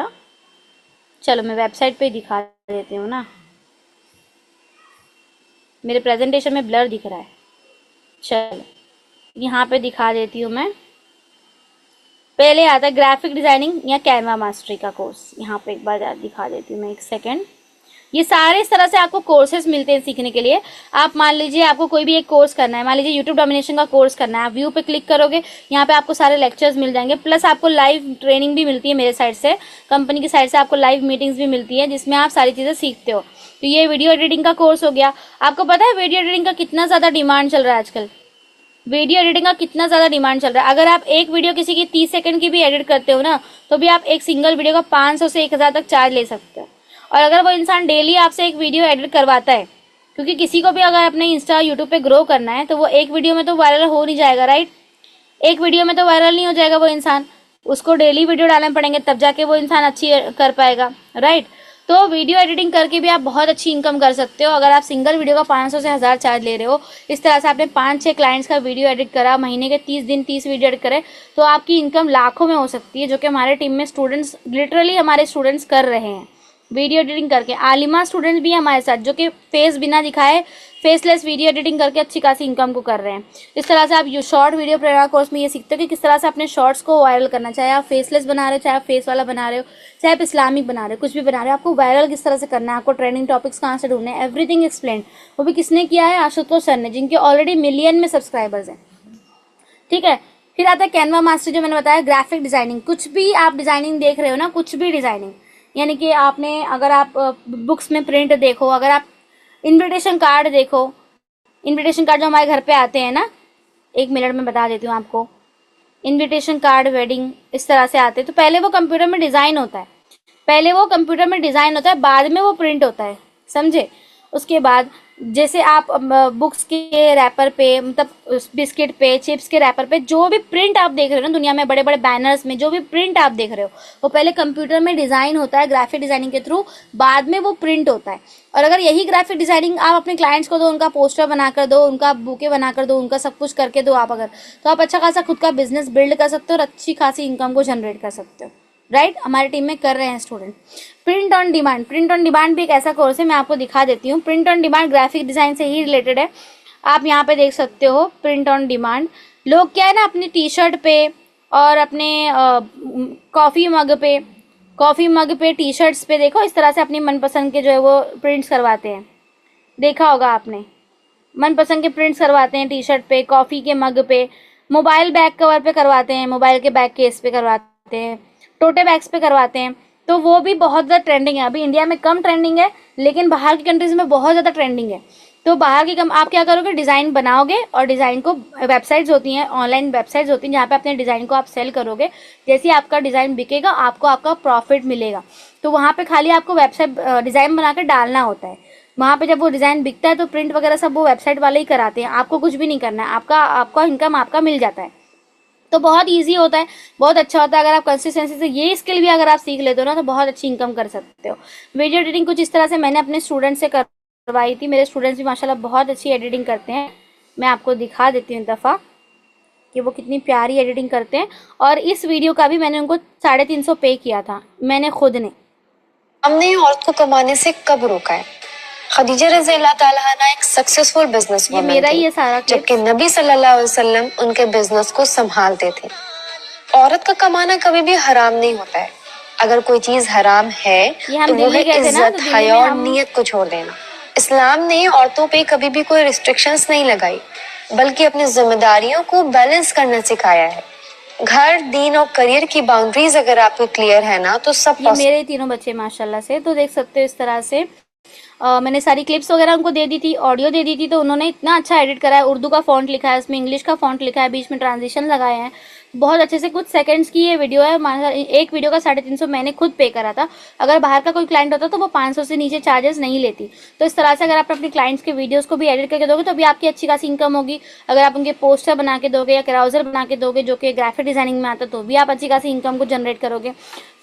चलो मैं वेबसाइट पे दिखा देती हूँ ना, मेरे प्रेजेंटेशन में ब्लर दिख रहा है, चलो यहाँ पे दिखा देती हूँ मैं। पहले आता है ग्राफिक डिजाइनिंग या कैनवा मास्टरी का कोर्स, यहाँ पे एक बार दिखा देती हूँ मैं, एक सेकेंड। ये सारे इस तरह से आपको कोर्सेज मिलते हैं सीखने के लिए। आप मान लीजिए आपको कोई भी एक कोर्स करना है, मान लीजिए यूट्यूब डोमिनेशन का कोर्स करना है, आप व्यू पे क्लिक करोगे, यहाँ पे आपको सारे लेक्चर्स मिल जाएंगे, प्लस आपको लाइव ट्रेनिंग भी मिलती है मेरे साइड से, कंपनी की साइड से आपको लाइव मीटिंग्स भी मिलती है जिसमें आप सारी चीजें सीखते हो। तो ये वीडियो एडिटिंग का कोर्स हो गया। आपको पता है वीडियो एडिटिंग का कितना ज्यादा डिमांड चल रहा है आजकल, वीडियो एडिटिंग का कितना ज्यादा डिमांड चल रहा है। अगर आप एक वीडियो किसी की 30 सेकंड की भी एडिट करते हो ना, तो भी आप एक सिंगल वीडियो का 500 से 1000 तक चार्ज ले सकते हो। और अगर वो इंसान डेली आपसे एक वीडियो एडिट करवाता है, क्योंकि किसी को भी अगर अपने इंस्टा यूट्यूब पे ग्रो करना है तो वो एक वीडियो में तो वायरल हो नहीं जाएगा, राइट। एक वीडियो में तो वायरल नहीं हो जाएगा वो इंसान, उसको डेली वीडियो डालने पड़ेंगे तब जाके वो इंसान अच्छी कर पाएगा, राइट। तो वीडियो एडिटिंग करके भी आप बहुत अच्छी इनकम कर सकते हो। अगर आप सिंगल वीडियो का 500 से 1000 चार्ज ले रहे हो, इस तरह से आपने 5-6 क्लाइंट्स का वीडियो एडिट करा, महीने के 30 दिन 30 वीडियो एडिट करे, तो आपकी इनकम लाखों में हो सकती है, जो कि हमारे टीम में स्टूडेंट्स, लिटरली हमारे स्टूडेंट्स कर रहे हैं वीडियो एडिटिंग करके। आलिमा स्टूडेंट भी है हमारे साथ, जो कि फेस बिना दिखाए फेसलेस वीडियो एडिटिंग करके अच्छी खासी इनकम को कर रहे हैं। इस तरह से आप शॉर्ट वीडियो प्रेरणा कोर्स में ये सीखते हो कि किस तरह से अपने शॉर्ट्स को वायरल करना, चाहे आप फेसलेस बना रहे हो, चाहे आप फेस वाला बना रहे हो, चाहे आप इस्लामिक बना रहे हो, कुछ भी बना रहे हो, आपको वायरल किस तरह से करना है, आपको ट्रेंडिंग टॉपिक्स कहाँ से ढूंढने हैं, एवरीथिंग एक्सप्लेन। वो भी किसने किया है? आशुतोष सर ने, जिनके ऑलरेडी मिलियन में सब्सक्राइबर्स हैं, ठीक है। फिर आता है कैनवा मास्टर, जो मैंने बताया, ग्राफिक डिजाइनिंग। कुछ भी आप डिजाइनिंग देख रहे हो ना, कुछ भी डिजाइनिंग, यानी कि आपने, अगर आप बुक्स में प्रिंट देखो, अगर आप इन्विटेशन कार्ड देखो, इन्विटेशन कार्ड जो हमारे घर पे आते हैं ना, 1 मिनट में बता देती हूँ आपको, इन्विटेशन कार्ड वेडिंग इस तरह से आते हैं, तो पहले वो कंप्यूटर में डिजाइन होता है, पहले वो कंप्यूटर में डिजाइन होता है, बाद में वो प्रिंट होता है, समझे। उसके बाद जैसे आप बुक्स के रैपर पे, मतलब बिस्किट पे, चिप्स के रैपर पे, जो भी प्रिंट आप देख रहे हो ना दुनिया में, बड़े बड़े बैनर्स में जो भी प्रिंट आप देख रहे हो, वो पहले कंप्यूटर में डिजाइन होता है ग्राफिक डिजाइनिंग के थ्रू, बाद में वो प्रिंट होता है। और अगर यही ग्राफिक डिजाइनिंग आप अपने क्लाइंट्स को दो, उनका पोस्टर बनाकर दो, उनका बुके बनाकर दो, उनका सब कुछ करके दो आप अगर, तो आप अच्छा खासा खुद का बिजनेस बिल्ड कर सकते हो और अच्छी खासी इनकम को जनरेट कर सकते हो, राइट। हमारी टीम में कर रहे हैं student. Print on demand, print on demand भी एक ऐसा कोर्स है, मैं आपको दिखा देती हूँ। Print on demand graphic design से ही रिलेटेड है। आप यहाँ पे देख सकते हो प्रिंट ऑन डिमांड। लोग क्या है ना, अपनी टी शर्ट पे और अपने कॉफी मग पे टी शर्ट्स पे, देखो इस तरह से अपनी मनपसंद के जो है वो प्रिंट्स करवाते हैं, देखा होगा आपने, मनपसंद के प्रिंट्स करवाते हैं टी शर्ट पे, कॉफी के मग पे, मोबाइल बैग कवर पे करवाते हैं, मोबाइल के बैग केस पे करवाते हैं, टोटे बैग्स पे करवाते हैं। तो वो भी बहुत ज़्यादा ट्रेंडिंग है। अभी इंडिया में कम ट्रेंडिंग है, लेकिन बाहर की कंट्रीज में बहुत ज़्यादा ट्रेंडिंग है। तो बाहर की आप क्या करोगे, डिज़ाइन बनाओगे और डिज़ाइन को, वेबसाइट्स होती हैं, ऑनलाइन वेबसाइट्स होती हैं जहाँ पे अपने डिज़ाइन को आप सेल करोगे। जैसे ही आपका डिज़ाइन बिकेगा, आपको आपका प्रॉफिट मिलेगा। तो वहाँ पे खाली आपको वेबसाइट डिज़ाइन बना के डालना होता है। वहाँ पे जब वो डिज़ाइन बिकता है तो प्रिंट वगैरह सब वो वेबसाइट वाले ही कराते हैं, आपको कुछ भी नहीं करना है, आपका इनकम आपका मिल जाता है। तो बहुत इजी होता है, बहुत अच्छा होता है। अगर आप कंसिस्टेंसी से ये स्किल भी अगर आप सीख लेते हो ना, तो बहुत अच्छी इनकम कर सकते हो। वीडियो एडिटिंग कुछ इस तरह से मैंने अपने स्टूडेंट से करवाई थी। मेरे स्टूडेंट्स भी माशाल्लाह बहुत अच्छी एडिटिंग करते हैं। मैं आपको दिखा देती हूँ एक दफ़ा कि वो कितनी प्यारी एडिटिंग करते हैं। और इस वीडियो का भी मैंने उनको 350 पे किया था, मैंने खुद ने। हमने औरत को कमाने से कब रोका है? खदीजा रज़ियल्लाहु ताला अन्हा एक सक्सेसफुल बिजनेस वुमन मेरा थी, ये सारा जबकि नबी सल्लल्लाहु अलैहि वसल्लम उनके बिजनेस को संभालते थे। औरत का कमाना कभी भी हराम नहीं होता है। अगर कोई चीज हराम है तो वो है इज्जत, हया और नीयत को छोड़ देना। इस्लाम ने औरतों पे कभी भी कोई रिस्ट्रिक्शंस नहीं लगाई, बल्कि अपनी जिम्मेदारियों को बैलेंस करना सिखाया है। घर, दीन और करियर की बाउंड्रीज अगर आपको क्लियर है ना, तो सब ये मेरे तीनों बच्चे माशाल्लाह से, तो देख सकते हो इस तरह से मैंने सारी क्लिप्स वगैरह उनको दे दी थी, ऑडियो दे दी थी, तो उन्होंने इतना अच्छा एडिट करा है। उर्दू का फॉन्ट लिखा है, उसमें इंग्लिश का फॉन्ट लिखा है, बीच में ट्रांजिशन लगाए हैं, बहुत अच्छे से। कुछ सेकंड्स की ये वीडियो है, एक वीडियो का 350 मैंने खुद पे करा था। अगर बाहर का कोई क्लाइंट होता तो वो 500 से नीचे चार्जेस नहीं लेती। तो इस तरह से अगर आप अपने क्लाइंट्स के वीडियोस को भी एडिट करके दोगे तो भी आपकी अच्छी खासी इनकम होगी। अगर आप उनके पोस्टर बना के दोगे या क्राउजर बना के दोगे, जो कि ग्राफिक डिजाइनिंग में आता, तो भी आप अच्छी खासी इनकम को जनरेट करोगे।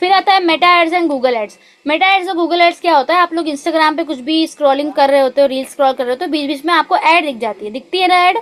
फिर आता है Meta ads and Google ads. Meta ads और गूगल एड्स क्या होता है, आप लोग इंस्टाग्राम पे कुछ भी स्क्रॉलिंग कर रहे होते हो, रील स्क्रॉल कर रहे हो, तो बीच बीच में आपको ऐड दिख जाती है, दिखती है ना ऐड।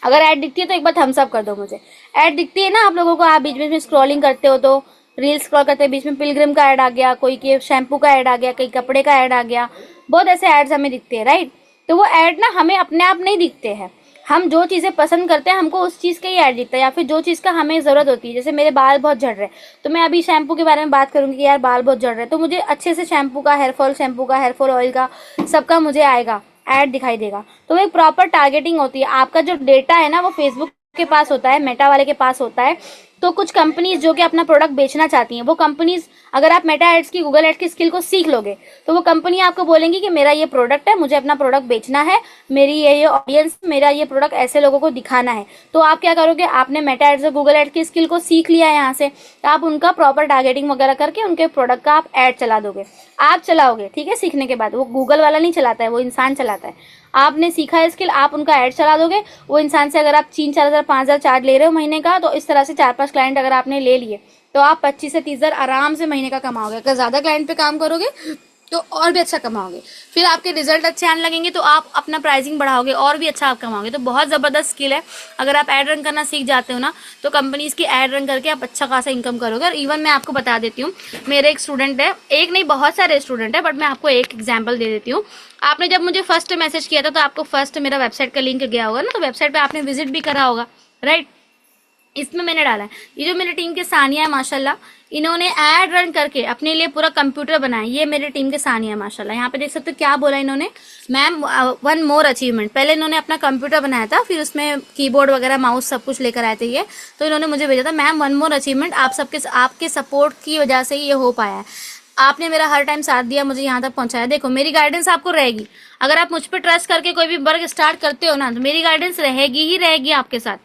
अगर ऐड दिखती है तो एक बार थम्स अप कर दो मुझे। ऐड दिखती है ना आप लोगों को, आप बीच बीच में स्क्रॉलिंग करते हो, तो रील स्क्रॉल करते हैं, बीच में पिलग्रिम का ऐड आ गया, कोई के शैम्पू का ऐड आ गया, कहीं कपड़े का ऐड आ गया, बहुत ऐसे एड्स हमें दिखते हैं, राइट। तो वो ऐड ना हमें अपने आप नहीं दिखते हैं, हम जो चीज़ें पसंद करते हैं हमको उस चीज़ का ही ऐड दिखता है, या फिर जो चीज़ का हमें ज़रूरत होती है। जैसे मेरे बाल बहुत झड़ रहे हैं, तो मैं अभी शैम्पू के बारे में बात करूंगी कि यार बाल बहुत झड़ रहे हैं, तो मुझे अच्छे से शैम्पू का, शैम्पू का, हेयर फॉल ऑयल का, सबका मुझे आएगा, ऐड दिखाई देगा। तो वो एक प्रॉपर टारगेटिंग होती है। आपका जो डेटा है ना वो फेसबुक के पास होता है, मेटा वाले के पास होता है। तो कुछ कंपनीज जो कि अपना प्रोडक्ट बेचना चाहती हैं, वो कंपनीज, अगर आप मेटा एड्स की, गूगल एड्स की स्किल को सीख लोगे, तो वो कंपनी आपको बोलेंगी कि मेरा ये प्रोडक्ट है, मुझे अपना प्रोडक्ट बेचना है, मेरी ये ऑडियंस, मेरा ये प्रोडक्ट ऐसे लोगों को दिखाना है। तो आप क्या करोगे, आपने मेटा एड्स और गूगल एड्स की स्किल को सीख लिया है यहाँ से, तो आप उनका प्रॉपर टारगेटिंग वगैरह करके उनके प्रोडक्ट का आप ऐड चला दोगे। आप चलाओगे, ठीक है, सीखने के बाद। वो गूगल वाला नहीं चलाता है, वो इंसान चलाता है। आपने सीखा है स्किल, आप उनका ऐड चला दोगे। वो इंसान से अगर आप 3-4 हज़ार 5,000 चार्ज ले रहे हो महीने का, तो इस तरह से 4-5 क्लाइंट अगर आपने ले लिए, तो आप 25 से 30 हज़ार आराम से महीने का कमाओगे। अगर ज्यादा क्लाइंट पे काम करोगे तो और भी अच्छा कमाओगे। फिर आपके रिजल्ट अच्छे आने लगेंगे तो आप अपना प्राइसिंग बढ़ाओगे और भी अच्छा आप कमाओगे। तो बहुत ज़बरदस्त स्किल है। अगर आप ऐड रन करना सीख जाते हो ना, तो कंपनीज की ऐड रन करके आप अच्छा खासा इनकम करोगे। और इवन मैं आपको बता देती हूँ, मेरे एक स्टूडेंट है, एक नहीं बहुत सारे स्टूडेंट है, बट मैं आपको एक एग्जाम्पल दे देती हूँ। आपने जब मुझे फर्स्ट मैसेज किया था तो आपको फर्स्ट मेरा वेबसाइट का लिंक गया होगा ना, तो वेबसाइट पर आपने विजिट भी करा होगा, राइट। इसमें मैंने डाला है, ये जो मेरी टीम के सानिया है माशाल्लाह, इन्होंने ऐड रन करके अपने लिए पूरा कंप्यूटर बनाया। ये मेरे टीम के सानिया है माशाल्लाह। यहाँ पे देख सकते हो क्या बोला इन्होंने, मैम 1 मोर अचीवमेंट। पहले इन्होंने अपना कंप्यूटर बनाया था, फिर उसमें कीबोर्ड वगैरह, माउस सब कुछ लेकर आए थे ये, तो इन्होंने मुझे भेजा था, मैम 1 मोर अचीवमेंट, आपके सपोर्ट की वजह से ये हो पाया है। आपने मेरा हर टाइम साथ दिया, मुझे यहाँ तक पहुंचाया। देखो मेरी गाइडेंस आपको रहेगी। अगर आप मुझ पर ट्रस्ट करके कोई भी वर्क स्टार्ट करते हो ना, तो मेरी गाइडेंस रहेगी ही रहेगी आपके साथ,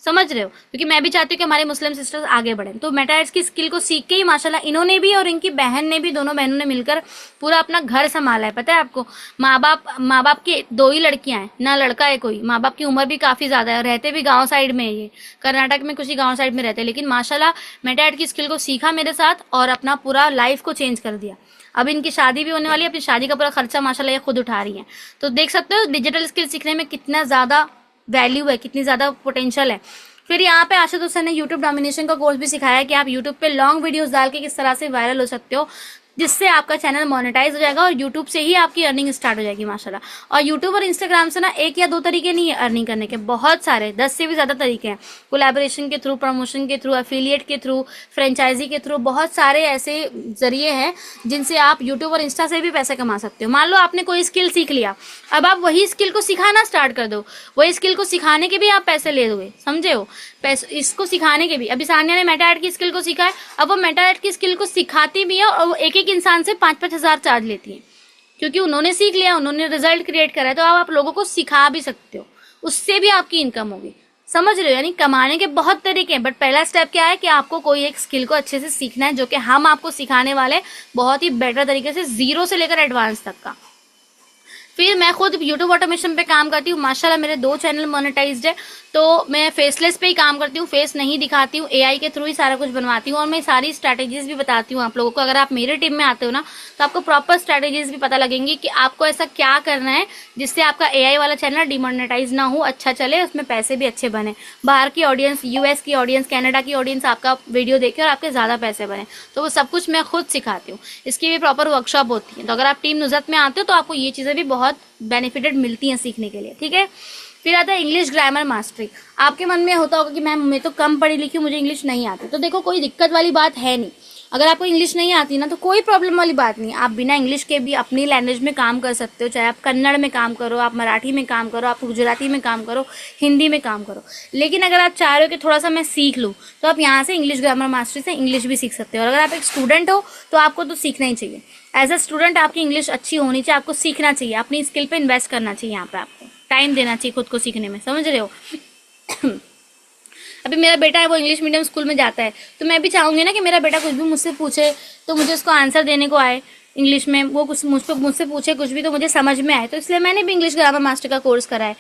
समझ रहे हो। क्योंकि मैं भी चाहती हूँ कि हमारे मुस्लिम सिस्टर्स आगे बढ़ें। तो मेटा एड्स की स्किल को सीख के ही माशाल्लाह इन्होंने भी और इनकी बहन ने भी, दोनों बहनों ने मिलकर पूरा अपना घर संभाला है। पता है आपको, माँ बाप की 2 ही लड़कियां हैं, ना लड़का है कोई। माँ बाप की उम्र भी काफी ज्यादा है, रहते भी गाँव साइड में है, ये कर्नाटक में कुछ ही गाँव साइड में रहते हैं। लेकिन माशाल्लाह मेटा एड की स्किल को सीखा मेरे साथ और अपना पूरा लाइफ को चेंज कर दिया। अब इनकी शादी भी होने वाली है, अपनी शादी का पूरा खर्चा माशाल्लाह ये खुद उठा रही है। तो देख सकते हो डिजिटल स्किल सीखने में कितना ज्यादा वैल्यू है, कितनी ज्यादा पोटेंशियल है। फिर यहाँ पे आशा दोस्तों ने यूट्यूब डोमिनेशन का कोर्स भी सिखाया है कि आप यूट्यूब पे लॉन्ग वीडियोस डाल के किस तरह से वायरल हो सकते हो, जिससे आपका चैनल मोनेटाइज हो जाएगा और यूट्यूब से ही आपकी अर्निंग स्टार्ट हो जाएगी माशाल्लाह। और यूट्यूब और इंस्टाग्राम से ना 1 या 2 तरीके नहीं है अर्निंग करने के, बहुत सारे 10 से भी ज्यादा तरीके हैं। कोलैबोरेशन के थ्रू, प्रमोशन के थ्रू, एफिलिएट के थ्रू, फ्रेंचाइजी के थ्रू, बहुत सारे ऐसे जरिए हैं जिनसे आप यूट्यूब और इंस्टा से भी पैसे कमा सकते हो। मान लो आपने कोई स्किल सीख लिया, अब आप वही स्किल को सिखाना स्टार्ट कर दो, वही स्किल को सिखाने के भी आप पैसे ले दोगे, समझे हो। इसको सिखाने के भी, अभी सानिया ने मेटा एड की स्किल को सीखा है, अब वो मेटा एड की स्किल को सिखाती भी है और वो एक इंसान से 5-5 हज़ार चार्ज लेती है, क्योंकि उन्होंने सीख लिया, उन्होंने रिजल्ट क्रिएट करा है। तो आप लोगों को सिखा भी सकते हो, उससे भी आपकी इनकम होगी, समझ रहे हो। यानी कमाने के बहुत तरीके हैं, बट पहला स्टेप क्या है कि आपको कोई एक स्किल को अच्छे से सीखना है, जो कि हम आपको सिखाने वाले बहुत ही बेटर तरीके से, 0 से लेकर एडवांस तक का। फिर मैं खुद यूट्यूब ऑटोमेशन पे काम करती हूँ माशाल्लाह, मेरे 2 चैनल मोनेटाइज्ड है। तो मैं फेसलेस पे ही काम करती हूँ, फेस नहीं दिखाती हूँ, एआई के थ्रू ही सारा कुछ बनवाती हूँ और मैं सारी स्ट्रैटेजीज भी बताती हूँ आप लोगों को। अगर आप मेरे टीम में आते हो ना, तो आपको प्रॉपर स्ट्रैटेजीज भी पता लगेंगी कि आपको ऐसा क्या करना है जिससे आपका एआई वाला चैनल डिमोनेटाइज ना हो, अच्छा चले, उसमें पैसे भी अच्छे बने, बाहर की ऑडियंस, यूएस की ऑडियंस, कनाडा की ऑडियंस आपका वीडियो देखे और आपके ज्यादा पैसे बने। तो वो सब कुछ मैं खुद सिखाती हूँ, इसकी भी प्रॉपर वर्कशॉप होती है। तो अगर आप टीम नुज़हत में आते हो तो आपको ये चीजें भी बहुत बेनिफिटेड मिलती हैं सीखने के लिए, ठीक है। फिर आता है इंग्लिश ग्रामर मास्टरी। आपके मन में होता होगा कि मैम मैं तो कम पढ़ी लिखी हूँ, मुझे इंग्लिश नहीं आती। तो देखो कोई दिक्कत वाली बात है नहीं, अगर आपको इंग्लिश नहीं आती ना तो कोई प्रॉब्लम वाली बात नहीं। आप बिना इंग्लिश के भी अपनी लैंग्वेज में काम कर सकते हो, चाहे आप कन्नड़ में काम करो, आप मराठी में काम करो, आप गुजराती में काम करो, हिंदी में काम करो। लेकिन अगर आप चाह रहे हो कि थोड़ा सा मैं सीख लूँ, तो आप यहाँ से इंग्लिश ग्रामर मास्टरी से इंग्लिश भी सीख सकते हो। और अगर आप एक स्टूडेंट हो तो आपको तो सीखना ही चाहिए। एज अ स्टूडेंट आपकी इंग्लिश अच्छी होनी चाहिए, आपको सीखना चाहिए, अपनी स्किल पे इन्वेस्ट करना चाहिए, यहाँ पे आपको टाइम देना चाहिए खुद को सीखने में, समझ रहे हो। अभी मेरा बेटा है, वो इंग्लिश मीडियम स्कूल में जाता है, तो मैं भी चाहूंगी ना कि मेरा बेटा कुछ भी मुझसे पूछे तो मुझे उसको आंसर देने को आए इंग्लिश में, वो कुछ मुझसे पूछे कुछ भी तो मुझे समझ में आए। तो इसलिए मैंने भी इंग्लिश ग्रामर मास्टर का कोर्स करा है।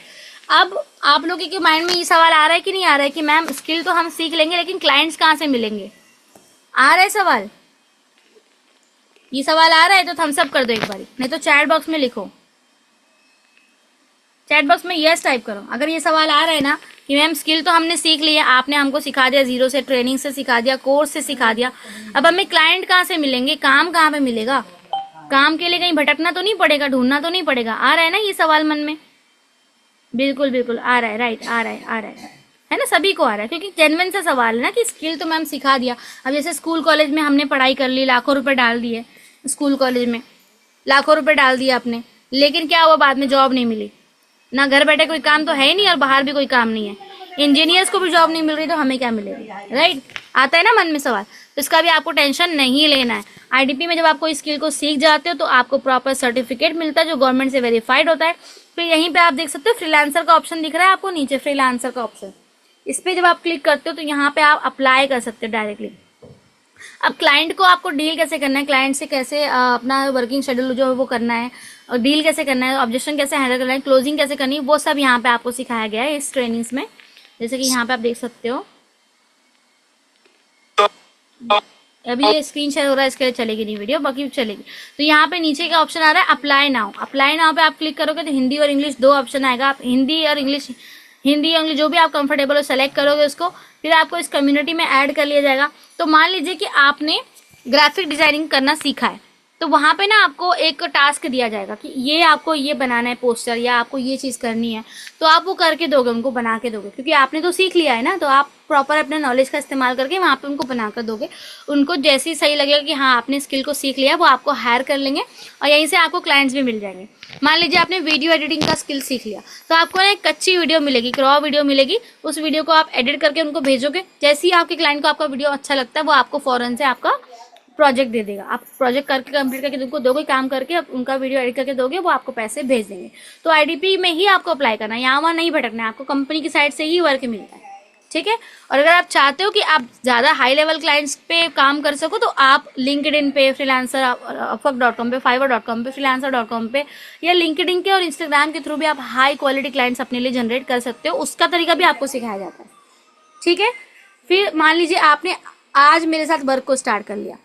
अब आप लोगों के माइंड में ये सवाल आ रहा है कि नहीं आ रहा है कि मैम स्किल तो हम सीख लेंगे लेकिन क्लाइंट्स कहाँ से मिलेंगे, आ रहा है सवाल? ये सवाल आ रहा है तो थम्स अप कर दो एक बारी, नहीं तो चैट बॉक्स में लिखो, चैट बॉक्स में यस टाइप करो अगर ये सवाल आ रहा है ना कि मैम स्किल तो हमने सीख लिया, आपने हमको सिखा दिया, 0 से, ट्रेनिंग से सिखा दिया, कोर्स से सिखा दिया, अब हमें क्लाइंट कहाँ से मिलेंगे, काम कहाँ पे मिलेगा, काम के लिए कहीं भटकना तो नहीं पड़ेगा, ढूंढना तो नहीं पड़ेगा। आ रहा है ना ये सवाल मन में? बिल्कुल बिल्कुल आ रहा है, राइट, आ रहा है, आ रहा है ना, सभी को आ रहा है, क्योंकि जेन्युइन सा सवाल है ना कि स्किल तो मैम सिखा दिया। अब जैसे स्कूल कॉलेज में हमने पढ़ाई कर ली, लाखों रुपए डाल दिए, स्कूल कॉलेज में लाखों रुपए डाल दिए आपने, लेकिन क्या हुआ, बाद में जॉब नहीं मिली ना, घर बैठे कोई काम तो है ही नहीं और बाहर भी कोई काम नहीं है, इंजीनियर्स को भी जॉब नहीं मिल रही, तो हमें क्या मिलेगी, राइट। आता है ना मन में सवाल, तो इसका भी आपको टेंशन नहीं लेना है। आईडीपी में जब आप कोई स्किल को सीख जाते हो तो आपको प्रॉपर सर्टिफिकेट मिलता है जो गवर्नमेंट से वेरीफाइड होता है। फिर यहीं पे आप देख सकते हो फ्रीलांसर का ऑप्शन दिख रहा है आपको नीचे, फ्रीलांसर का ऑप्शन, इस पे जब आप क्लिक करते हो तो यहाँ पे आप अप्लाई कर सकते हो डायरेक्टली। अब क्लाइंट को आपको डील कैसे करना है, क्लाइंट से कैसे अपना वर्किंग शेड्यूल जो है वो करना है, और डील कैसे करना है, ऑब्जेक्शन कैसे हैंडल करना है, क्लोजिंग कैसे करनी है, वो सब यहाँ पे आपको सिखाया गया है इस ट्रेनिंग्स में। जैसे कि यहाँ पे आप देख सकते हो, अभी ये स्क्रीन शेयर हो रहा है, इसके लिए चलेगी नहीं वीडियो, बाकी चलेगी। तो यहाँ पे नीचे का ऑप्शन आ रहा है अप्लाई नाउ, अप्लाई नाउ पे आप क्लिक करोगे तो हिंदी और इंग्लिश दो ऑप्शन आएगा, आप हिंदी और इंग्लिश जो भी आप कंफर्टेबल हो सेलेक्ट करोगे उसको, फिर आपको इस कम्युनिटी में ऐड कर लिया जाएगा। तो मान लीजिए कि आपने ग्राफिक डिजाइनिंग करना सीखा है, तो वहां पे ना आपको एक टास्क दिया जाएगा कि ये आपको ये बनाना है पोस्टर, या आपको ये चीज करनी है, तो आप वो करके दोगे, उनको बना के दोगे, क्योंकि आपने तो सीख लिया है ना, तो आप प्रॉपर अपने नॉलेज का इस्तेमाल करके वहां पे उनको बना कर दोगे। उनको जैसे ही सही लगेगा कि हाँ आपने स्किल को सीख लिया, वो आपको हायर कर लेंगे और यहीं से आपको क्लाइंट्स भी मिल जाएंगे। मान लीजिए आपने वीडियो एडिटिंग का स्किल सीख लिया, तो आपको ना एक कच्ची वीडियो मिलेगी, रॉ वीडियो मिलेगी, उस वीडियो को आप एडिट करके उनको भेजोगे, जैसे ही आपके क्लाइंट को आपका वीडियो अच्छा लगता है वो आपको फौरन से आपका प्रोजेक्ट दे देगा, आप प्रोजेक्ट करके कंप्लीट करके उनको दोगे, काम करके उनका वीडियो एडिट करके दोगे, वो आपको पैसे भेज देंगे। तो आईडीपी में ही आपको अप्लाई करना है, यहाँ वहाँ नहीं भटकना है, आपको कंपनी की साइड से ही वर्क मिलता है, ठीक है। और अगर आप चाहते हो कि आप ज्यादा हाई लेवल क्लाइंट्स पे काम कर सको, तो आप लिंक्डइन पे, फ्रीलांसर, upwork.com पे, fiverr.com पे, freelancer.com पे, या लिंक्डइन के और इंस्टाग्राम के थ्रू भी आप हाई क्वालिटी क्लाइंट्स अपने लिए जनरेट कर सकते हो, उसका तरीका भी आपको सिखाया जाता है, ठीक है। फिर मान लीजिए आपने आज मेरे साथ वर्क को स्टार्ट कर लिया,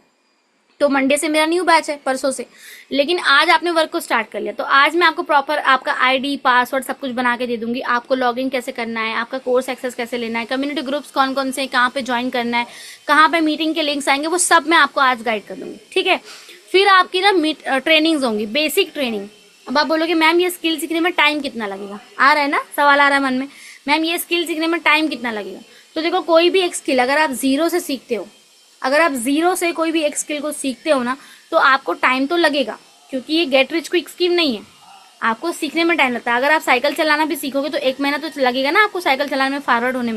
तो मंडे से मेरा न्यू बैच है, परसों से, लेकिन आज आपने वर्क को स्टार्ट कर लिया, तो आज मैं आपको प्रॉपर आपका आईडी, पासवर्ड सब कुछ बना के दे दूंगी, आपको लॉगिन कैसे करना है, आपका कोर्स एक्सेस कैसे लेना है, कम्युनिटी ग्रुप्स कौन कौन से, कहाँ पे ज्वाइन करना है, कहाँ पे मीटिंग के लिंक्स आएंगे, वो सब मैं आपको आज गाइड कर दूंगी, ठीक है। फिर आपकी ना ट्रेनिंग्स होंगी, बेसिक ट्रेनिंग। अब आप बोलोगे मैम ये स्किल सीखने में टाइम कितना लगेगा, आ रहा है ना सवाल, आ रहा है मन में, मैम ये स्किल सीखने में टाइम कितना लगेगा। तो देखो कोई भी एक स्किल अगर आप जीरो से सीखते हो, अगर आप जीरो से कोई भी एक स्किल को सीखते हो ना, तो आपको टाइम तो लगेगा, क्योंकि ये गेट रिच क्विक स्कीम नहीं है, आपको सीखने में टाइम लगता है। अगर आप साइकिल चलाना भी सीखोगे तो 1 महीना तो लगेगा ना आपको साइकिल चलाने में, फॉरवर्ड होने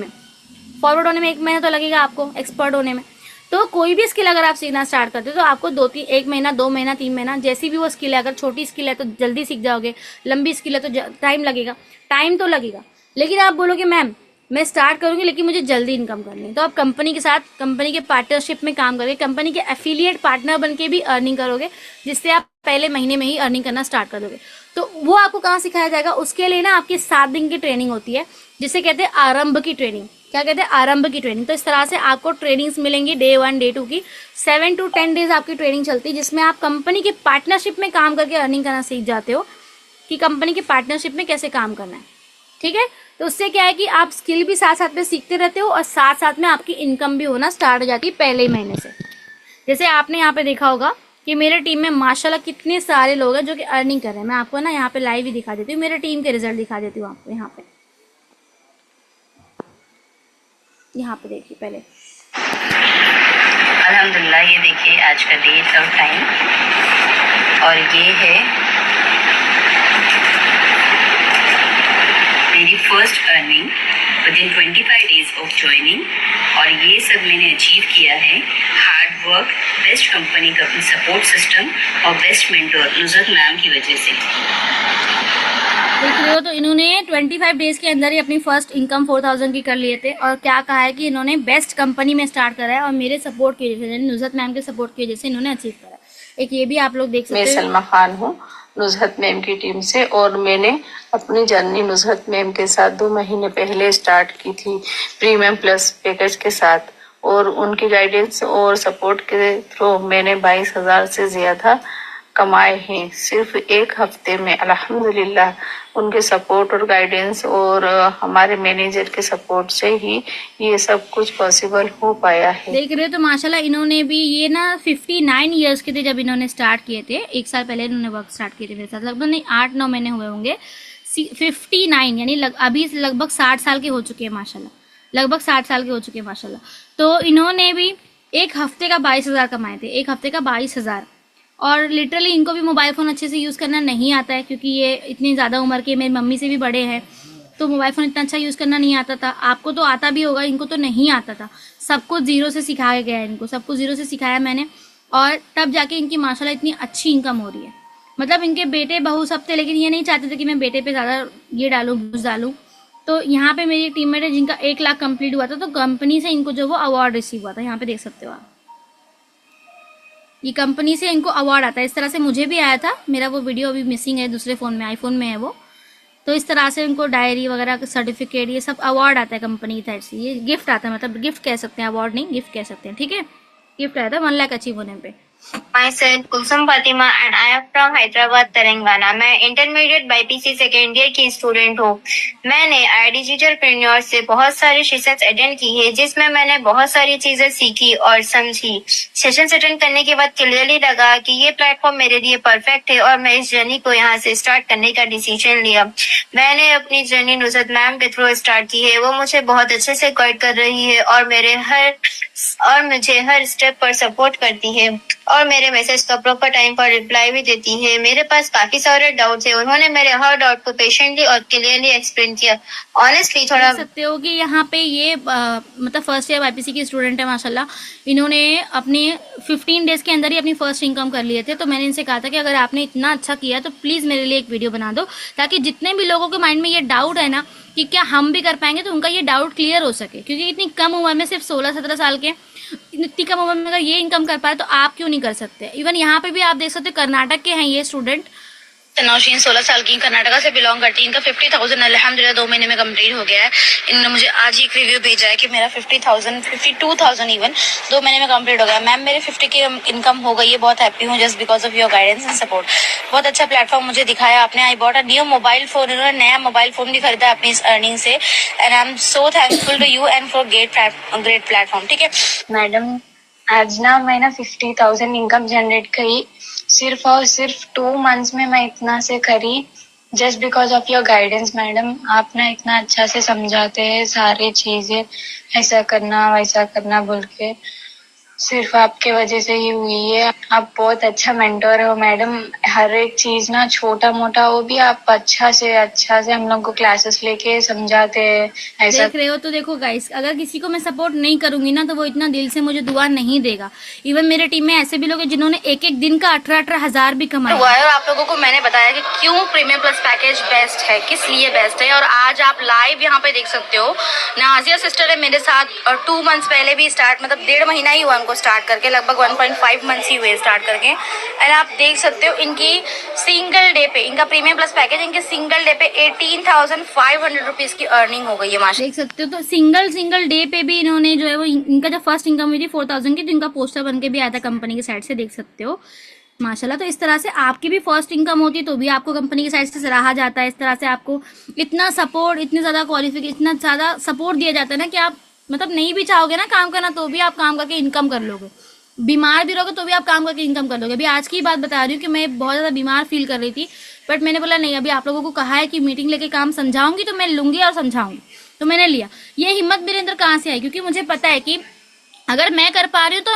में 1 महीना तो लगेगा आपको एक्सपर्ट होने में। तो कोई भी स्किल अगर आप सीखना स्टार्ट करते हो तो आपको 1 महीना, 2 महीना, 3 महीना, जैसी भी वो स्किल है, अगर छोटी स्किल है तो जल्दी सीख जाओगे, लंबी स्किल है तो टाइम लगेगा, टाइम तो लगेगा। लेकिन आप बोलोगे मैम मैं स्टार्ट करूंगी लेकिन मुझे जल्दी इनकम करनी है, तो आप कंपनी के साथ, कंपनी के पार्टनरशिप में काम करके, कंपनी के एफिलिएट पार्टनर बन के भी अर्निंग करोगे, जिससे आप पहले महीने में ही अर्निंग करना स्टार्ट कर दोगे। तो वो आपको कहाँ सिखाया जाएगा, उसके लिए ना आपकी 7 दिन की ट्रेनिंग होती है, जिसे कहते हैं आरंभ की ट्रेनिंग। क्या कहते हैं, आरंभ की ट्रेनिंग। तो इस तरह से आपको ट्रेनिंग्स मिलेंगी डे 1, डे 2 की 7 to 10 डेज आपकी ट्रेनिंग चलती है, जिसमें आप कंपनी के पार्टनरशिप में काम करके अर्निंग करना सीख जाते हो कि कंपनी के पार्टनरशिप में कैसे काम करना है, ठीक है। तो उससे क्या है कि आप स्किल भी साथ साथ में सीखते रहते हो और साथ साथ में आपकी इनकम भी होना स्टार्ट हो जाती है पहले ही महीने से। जैसे आपने यहाँ पे देखा होगा कि मेरे टीम में माशाल्लाह कितने सारे लोग हैं जो कि अर्निंग कर रहे हैं। मैं आपको ना यहाँ पे लाइव ही दिखा देती हूँ, मेरे टीम के रिजल्ट दिखा देती हूँ आपको। यहाँ पे देखिए पहले, अल्हम्दुलिल्लाह ये देखिए आज का डेट और टाइम, और ये है मेरी first earning within 25 days of joining. और ये सब मैंने अचीव किया है हार्ड वर्क, बेस्ट कंपनी का सपोर्ट सिस्टम और बेस्ट मेंटर नुज़रत मैम की वजह से। देख रहे हो, तो इन्होंने 25 डेज के अंदर ही अपनी फर्स्ट इनकम 4000 की कर लिए थे। और क्या कहा है कि इन्होंने बेस्ट कंपनी में स्टार्ट करा है और मेरे सपोर्ट की वजह से, नुज़रत मैम के सपोर्ट की वजह से इन्होंने अचीव करा है। एक ये भी आप लोग देख सकते हैं। मैं सलमा खान हूँ नुज़रत मैम की टीम से, और मैंने अपनी जर्नी नुज़रत मैम के साथ 2 महीने पहले स्टार्ट की थी प्रीमियम प्लस पैकेज के साथ, और उनकी गाइडेंस और सपोर्ट के थ्रू मैंने 22,000 से ज्यादा कमाए हैं सिर्फ 1 हफ्ते में। अल्हम्दुलिल्लाह उनके सपोर्ट और गाइडेंस और हमारे मैनेजर के सपोर्ट से ही ये सब कुछ पॉसिबल हो पाया है। देख रहे हो, तो माशाल्लाह इन्होंने भी, ये ना 59 ईयर्स के थे जब इन्होंने स्टार्ट किए थे। 1 साल पहले इन्होंने वर्क स्टार्ट किए थे मेरे साथ, लगभग नहीं 8-9 महीने हुए होंगे। 59 यानी अभी लगभग 60 साल के हो चुके हैं माशाल्लाह, लगभग 60 साल के हो चुके हैं माशाल्लाह। तो इन्होंने भी एक हफ्ते का 22,000 कमाए थे, एक हफ्ते का 22,000। और लिटरली इनको भी मोबाइल फ़ोन अच्छे से यूज़ करना नहीं आता है, क्योंकि ये इतनी ज़्यादा उम्र के, मेरी मम्मी से भी बड़े हैं, तो मोबाइल फ़ोन इतना अच्छा यूज़ करना नहीं आता था। आपको तो आता भी होगा, इनको तो नहीं आता था। सब कुछ ज़ीरो से सिखाया गया है इनको, सब कुछ ज़ीरो से सिखाया मैंने, और तब जाके इनकी माशाल्लाह इतनी अच्छी इनकम हो रही है। मतलब इनके बेटे बहू सब थे, लेकिन ये नहीं चाहते थे कि मैं बेटे पे ज़्यादा ये डालूँ, घूस डालूँ। तो यहाँ पे मेरी टीममेट है जिनका 1 लाख कंप्लीट हुआ था, तो कंपनी से इनको जो वो अवार्ड रिसीव हुआ था, यहाँ पे देख सकते हो आप, ये कंपनी से इनको अवार्ड आता है। इस तरह से मुझे भी आया था, मेरा वो वीडियो अभी मिसिंग है, दूसरे फ़ोन में, आईफोन में है वो। तो इस तरह से उनको डायरी वगैरह, सर्टिफिकेट, ये सब अवार्ड आता है कंपनी की तरफ से, ये गिफ्ट आता है, मतलब गिफ्ट कह सकते हैं, अवार्ड नहीं, गिफ्ट कह सकते हैं, ठीक है। गिफ्ट आया था 1 लाख अचीव होने पे। Myself Kulsum Fatima and I am from Hyderabad, Telangana। मैं इंटरमीडिएट BPC सेकेंड ईयर की स्टूडेंट हूँ। मैंने आई डिजिटलप्रेन्योर से बहुत सारे सेशंस अटेंड की है, जिसमें मैंने बहुत सारी चीजें सीखी और समझी। सेशंस अटेंड करने के बाद क्लियरली लगा कि ये प्लेटफॉर्म मेरे लिए परफेक्ट है, और मैं इस जर्नी को यहाँ से स्टार्ट करने का डिसीजन लिया। मैंने अपनी जर्नी नुसरत मैम के थ्रू स्टार्ट की है। वो मुझे बहुत अच्छे से गाइड कर रही है, और मुझे हर स्टेप पर सपोर्ट करती है, और मेरे मैसेज का प्रॉपर टाइम पर रिप्लाई भी देती है। मेरे पास काफी सारे डाउट्स है, उन्होंने मेरे हर डाउट को पेशेंटली और क्लियरली एक्सप्लेन किया। ऑनेस्टली थोड़ा देख सकते हो कि यहाँ पे ये मतलब फर्स्ट ईयर BPC की स्टूडेंट है माशाल्लाह। इन्होंने अपने 15 डेज के अंदर ही अपनी फर्स्ट इनकम कर लिए थे। तो मैंने इनसे कहा था कि अगर आपने इतना अच्छा किया तो प्लीज़ मेरे लिए एक वीडियो बना दो, ताकि जितने भी लोगों के माइंड में ये डाउट है ना कि क्या हम भी कर पाएंगे, तो उनका ये डाउट क्लियर हो सके। क्योंकि इतनी कम उम्र में, सिर्फ 16-17 साल के, इतनी कम उम्र में अगर ये इनकम कर पाए तो आप क्यों नहीं कर सकते। इवन यहाँ पे भी आप देख सकते हो, कर्नाटक के हैं ये स्टूडेंट। नौशीन 16 साल की, कर्नाटका से बिलोंग करती है। इनका 50,000 अल्हम्दुलिल्लाह 2 महीने में कंप्लीट हो गया है। इन्होंने मुझे आज ही एक रिव्यू भेजा है कि मेरा 52,000 इवन 2 महीने में कंप्लीट हो गया। मैम मेरे 50 की इनकम हो गई है, बहुत हैप्पी हूँ just because of your guidance and support. बहुत अच्छा प्लेटफॉर्म मुझे दिखाया आपने। I bought a new mobile phone. इन्होंने नया मोबाइल फोन भी खरीदा अपनी इस अर्निंग से, and I am so thankful to you and for great platform. ठीक है मैडम, आज ना मैं ना 50,000 इनकम जनरेट करी, सिर्फ और सिर्फ 2 मंथ्स में मैं इतना से करी, just because of your guidance. Madam आप ना इतना अच्छा से समझाते हैं सारी चीजें, ऐसा करना वैसा करना बोल के, सिर्फ आपके वजह से ही हुई है। आप बहुत अच्छा मेंटर हो मैडम। हर एक चीज ना छोटा मोटा हो भी आप अच्छा से हम लोग को क्लासेस लेके समझाते हैं। ऐसा देख रहे हो तो देखो गाइस, अगर किसी को मैं सपोर्ट नहीं करूंगी ना तो वो इतना दिल से मुझे दुआ नहीं देगा। इवन मेरे टीम में ऐसे भी लोग हैं जिन्होंने एक दिन का 18-18 हजार भी कमाया हुआ है। और आप लोगों को मैंने बताया कि क्यों प्रीमियम प्लस पैकेज बेस्ट है, किस लिए बेस्ट है। और आज आप लाइव यहाँ पे देख सकते हो, नाजिया सिस्टर है मेरे साथ, और 2 मंथ्स पहले भी स्टार्ट, मतलब 1.5 महीना ही हुआ को स्टार्ट करके, लगभग 1.5 मंथ्स ही हुए स्टार्ट करके। एंड आप देख सकते हो इनकी सिंगल डे पे, इनका प्रीमियम प्लस पैकेज, इनके सिंगल डे पे 18,500 रुपीज की अर्निंग हो गई है माशाल्लाह। देख सकते हो। तो सिंगल डे पे भी इन्होंने जो है वो, इनका जो फर्स्ट इनकम हुई थी 4,000 की, तो इनका पोस्टर बन के भी आया था कंपनी की साइड से, देख सकते हो माशाल्लाह। तो इस तरह से आपकी भी फर्स्ट इनकम होती है तो भी आपको कंपनी की साइड से सराहा जाता है। इस तरह से आपको इतना सपोर्ट, इतनी ज्यादा क्वालिफिकेशन, इतना ज्यादा सपोर्ट दिया जाता है ना कि आप मतलब नहीं भी चाहोगे ना काम करना तो भी आप काम करके इनकम कर लोगे। बीमार भी रहोगे तो भी आप काम करके इनकम कर लोगे। अभी आज की बात बता रही हूँ कि मैं बहुत ज़्यादा बीमार फील कर रही थी, बट मैंने बोला नहीं, अभी आप लोगों को कहा है कि मीटिंग लेके काम समझाऊंगी तो मैं लूंगी और समझाऊंगी, तो मैंने लिया। ये हिम्मत मेरे अंदर कहाँ से आई, क्योंकि मुझे पता है कि अगर मैं कर पा रही हूँ तो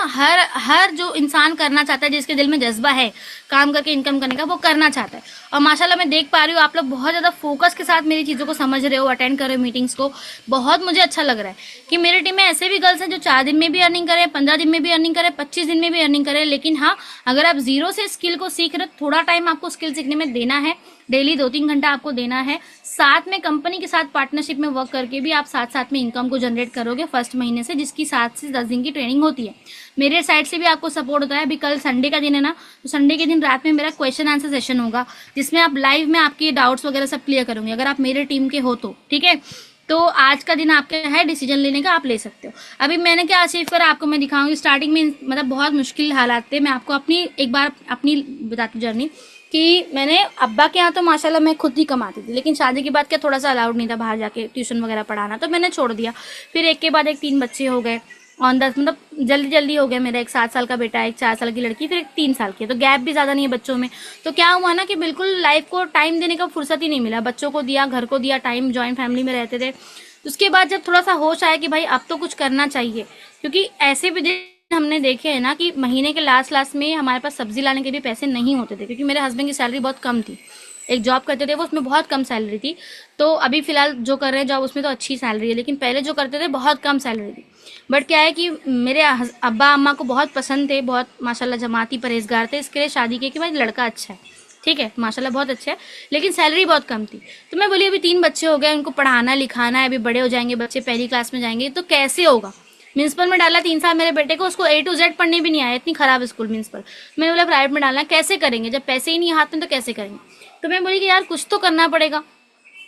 हर जो इंसान करना चाहता है, जिसके दिल में जज्बा है काम करके इनकम करने का, वो करना चाहता है। और माशाल्लाह मैं देख पा रही हूँ आप लोग बहुत ज़्यादा फोकस के साथ मेरी चीज़ों को समझ रहे हो, अटेंड कर रहे हो मीटिंग्स को। बहुत मुझे अच्छा लग रहा है कि मेरी टीम में ऐसे भी गर्ल्स हैं जो 4 दिन में भी अर्निंग करें, 15 दिन में भी अर्निंग करें, 25 दिन में भी अर्निंग करें। लेकिन हाँ, अगर आप जीरो से स्किल को सीख रहे हो, थोड़ा टाइम आपको स्किल सीखने में देना है, डेली 2-3 घंटा आपको देना है। साथ में कंपनी के साथ पार्टनरशिप में वर्क करके भी आप साथ में इनकम को जनरेट करोगे फर्स्ट महीने से, जिसकी 7 से 10 दिन की ट्रेनिंग होती है। मेरे साइड से भी आपको सपोर्ट होता है। अभी कल संडे का दिन है ना, तो संडे के दिन रात में मेरा क्वेश्चन आंसर सेशन होगा, जिसमें आप लाइव में आपके डाउट्स वगैरह सब क्लियर करूंगी, अगर आप मेरे टीम के हो तो। ठीक है, तो आज का दिन आपके है डिसीजन लेने का, आप ले सकते हो। अभी मैंने क्या अचीव करा आपको मैं दिखाऊंगी। स्टार्टिंग में मतलब बहुत मुश्किल हालात थे, मैं आपको एक बार अपनी बताती हूँ जर्नी, कि मैंने अब्बा के यहाँ तो माशाल्लाह मैं खुद ही कमाती थी, लेकिन शादी के बाद क्या थोड़ा सा अलाउड नहीं था बाहर जाके ट्यूशन वगैरह पढ़ाना, तो मैंने छोड़ दिया। फिर एक के बाद एक 3 बच्चे हो गए, ऑन द मतलब जल्दी जल्दी हो गया मेरा। एक 7 साल का बेटा, एक 4 साल की लड़की, फिर एक 3 साल की है, तो गैप भी ज़्यादा नहीं है बच्चों में। तो क्या हुआ ना कि बिल्कुल लाइफ को टाइम देने का फुर्सत ही नहीं मिला। बच्चों को दिया, घर को दिया टाइम, जॉइंट फैमिली में रहते थे। उसके बाद जब थोड़ा सा होश आया कि भाई अब तो कुछ करना चाहिए, क्योंकि ऐसे भी दिन हमने देखे हैं ना कि महीने के लास्ट में हमारे पास सब्जी लाने के भी पैसे नहीं होते थे, क्योंकि मेरे हस्बैंड की सैलरी बहुत कम थी। एक जॉब करते थे वो, उसमें बहुत कम सैलरी थी। तो अभी फिलहाल जो कर रहे हैं जॉब उसमें तो अच्छी सैलरी है, लेकिन पहले जो करते थे बहुत कम सैलरी थी। बट क्या है कि मेरे अब्बा अम्मा को बहुत पसंद थे, बहुत माशाल्लाह जमाती परहेजगार थे, इसके लिए शादी की कि भाई लड़का अच्छा है, ठीक है, माशाल्लाह बहुत अच्छा है, लेकिन सैलरी बहुत कम थी। तो मैं बोली अभी 3 बच्चे हो गए, उनको पढ़ाना लिखाना है, अभी बड़े हो जाएंगे बच्चे, पहली क्लास में जाएंगे, तो कैसे होगा। म्यूनसिपल में डाला 3 साल मेरे बेटे को, उसको A to Z पढ़ने भी नहीं आया, इतनी खराब स्कूल म्यूनसिपल। मैंने बोला प्राइवेट में डालना, कैसे करेंगे जब पैसे ही नहीं हाथ में, तो कैसे करेंगे। तो मैं बोली कि यार कुछ तो करना पड़ेगा।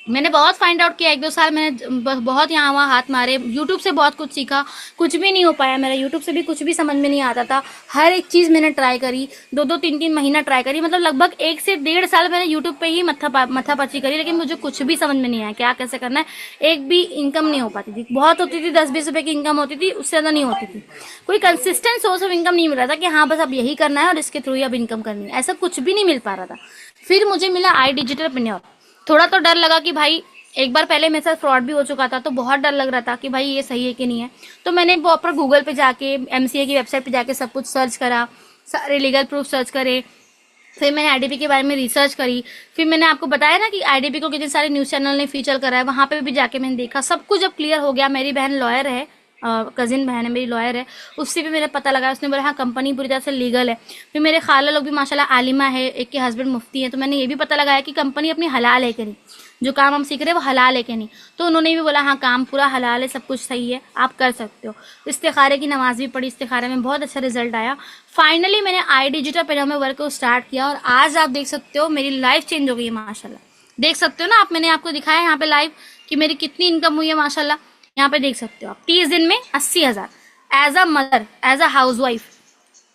मैंने बहुत फाइंड आउट किया, 1-2 साल मैंने बहुत यहाँ वहाँ हाथ मारे, यूट्यूब से बहुत कुछ सीखा, कुछ भी नहीं हो पाया मेरा। यूट्यूब से भी कुछ भी समझ में नहीं आता था। हर एक चीज़ मैंने ट्राई करी, 2-2, 3-3 महीना ट्राई करी, मतलब लगभग 1 से 1.5 साल मैंने यूट्यूब पे ही मत्थापच्ची करी, लेकिन मुझे कुछ भी समझ में नहीं आया क्या कैसे करना है। एक भी इनकम नहीं हो पाती थी, बहुत होती थी 10-20 रुपये की इनकम होती थी, उससे ज़्यादा नहीं होती थी। कोई कंसिस्टेंट सोर्स ऑफ इनकम नहीं मिल रहा था कि हाँ बस अब यही करना है और इसके थ्रू ही अब इनकम करनी है, ऐसा कुछ भी नहीं मिल पा रहा था। फिर मुझे मिला iDigitalPreneur। थोड़ा तो डर लगा कि भाई एक बार पहले मेरे साथ फ्रॉड भी हो चुका था, तो बहुत डर लग रहा था कि भाई ये सही है कि नहीं है। तो मैंने प्रॉपर गूगल पे जाके, MCA की वेबसाइट पे जाके सब कुछ सर्च करा, सारे लीगल प्रूफ सर्च करे, फिर मैंने IDP के बारे में रिसर्च करी। फिर मैंने आपको बताया ना कि IDP को कितने सारे न्यूज़ चैनल ने फीचर करा है, वहाँ पे भी जाके मैंने देखा। सब कुछ जब क्लियर हो गया, मेरी बहन लॉयर है, कजिन बहन है मेरी लॉयर है, उससे भी मैंने पता लगा, उसने बोला हाँ कंपनी पूरी तरह से लीगल है। फिर मेरे खाला लोग भी माशाल्लाह आलिमा है, एक के हस्बैंड मुफ्ती है, तो मैंने ये भी पता लगाया कि कंपनी अपनी हलाल है कि नहीं, जो काम हम सीख रहे हैं वो हलाल है कि नहीं। तो उन्होंने भी बोला हाँ काम पूरा हलाल है, सब कुछ सही है, आप कर सकते हो। इस्तिखारे की नमाज भी पढ़ी, इस्तिखारे में बहुत अच्छा रिजल्ट आया। फाइनली मैंने iDigitalPreneur में वर्क को स्टार्ट किया और आज आप देख सकते हो मेरी लाइफ चेंज हो गई है माशाल्लाह। देख सकते हो ना आप, मैंने आपको दिखाया यहाँ पे लाइव कि मेरी कितनी इनकम हुई है माशाल्लाह। यहाँ पे देख सकते हो आप, 30 दिन में 80,000 as a mother, as a housewife.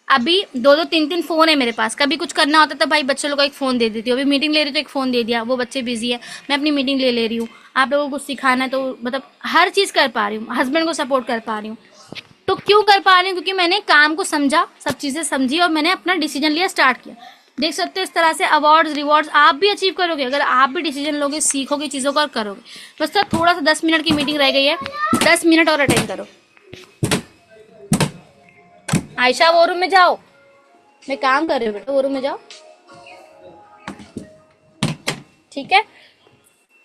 अभी 2-2, 3-3 फोन है मेरे पास। कभी कुछ करना होता था भाई बच्चों लोगों को एक फ़ोन दे देती हूँ, अभी मीटिंग ले रही तो एक फ़ोन दे दिया, वो बच्चे बिजी है, मैं अपनी मीटिंग ले रही हूँ, आप लोगों को कुछ सिखाना है, तो मतलब हर चीज़ कर पा रही हूँ, हस्बैंड को सपोर्ट कर पा रही हूँ। तो क्यों कर पा रही हूँ? क्योंकि मैंने काम को समझा, सब चीज़ें समझी और मैंने अपना डिसीजन लिया, स्टार्ट किया। देख सकते हो इस तरह से अवार्ड्स रिवॉर्ड्स आप भी अचीव करोगे अगर आप भी डिसीजन लोगे, सीखोगे चीज़ों को और करोगे। बस तो थोड़ा सा 10 मिनट की मीटिंग रह गई है, 10 मिनट और अटेंड करो। आयशा वो रूम में जाओ, मैं काम कर रही हूँ बेटा, वो रूम में जाओ, ठीक है।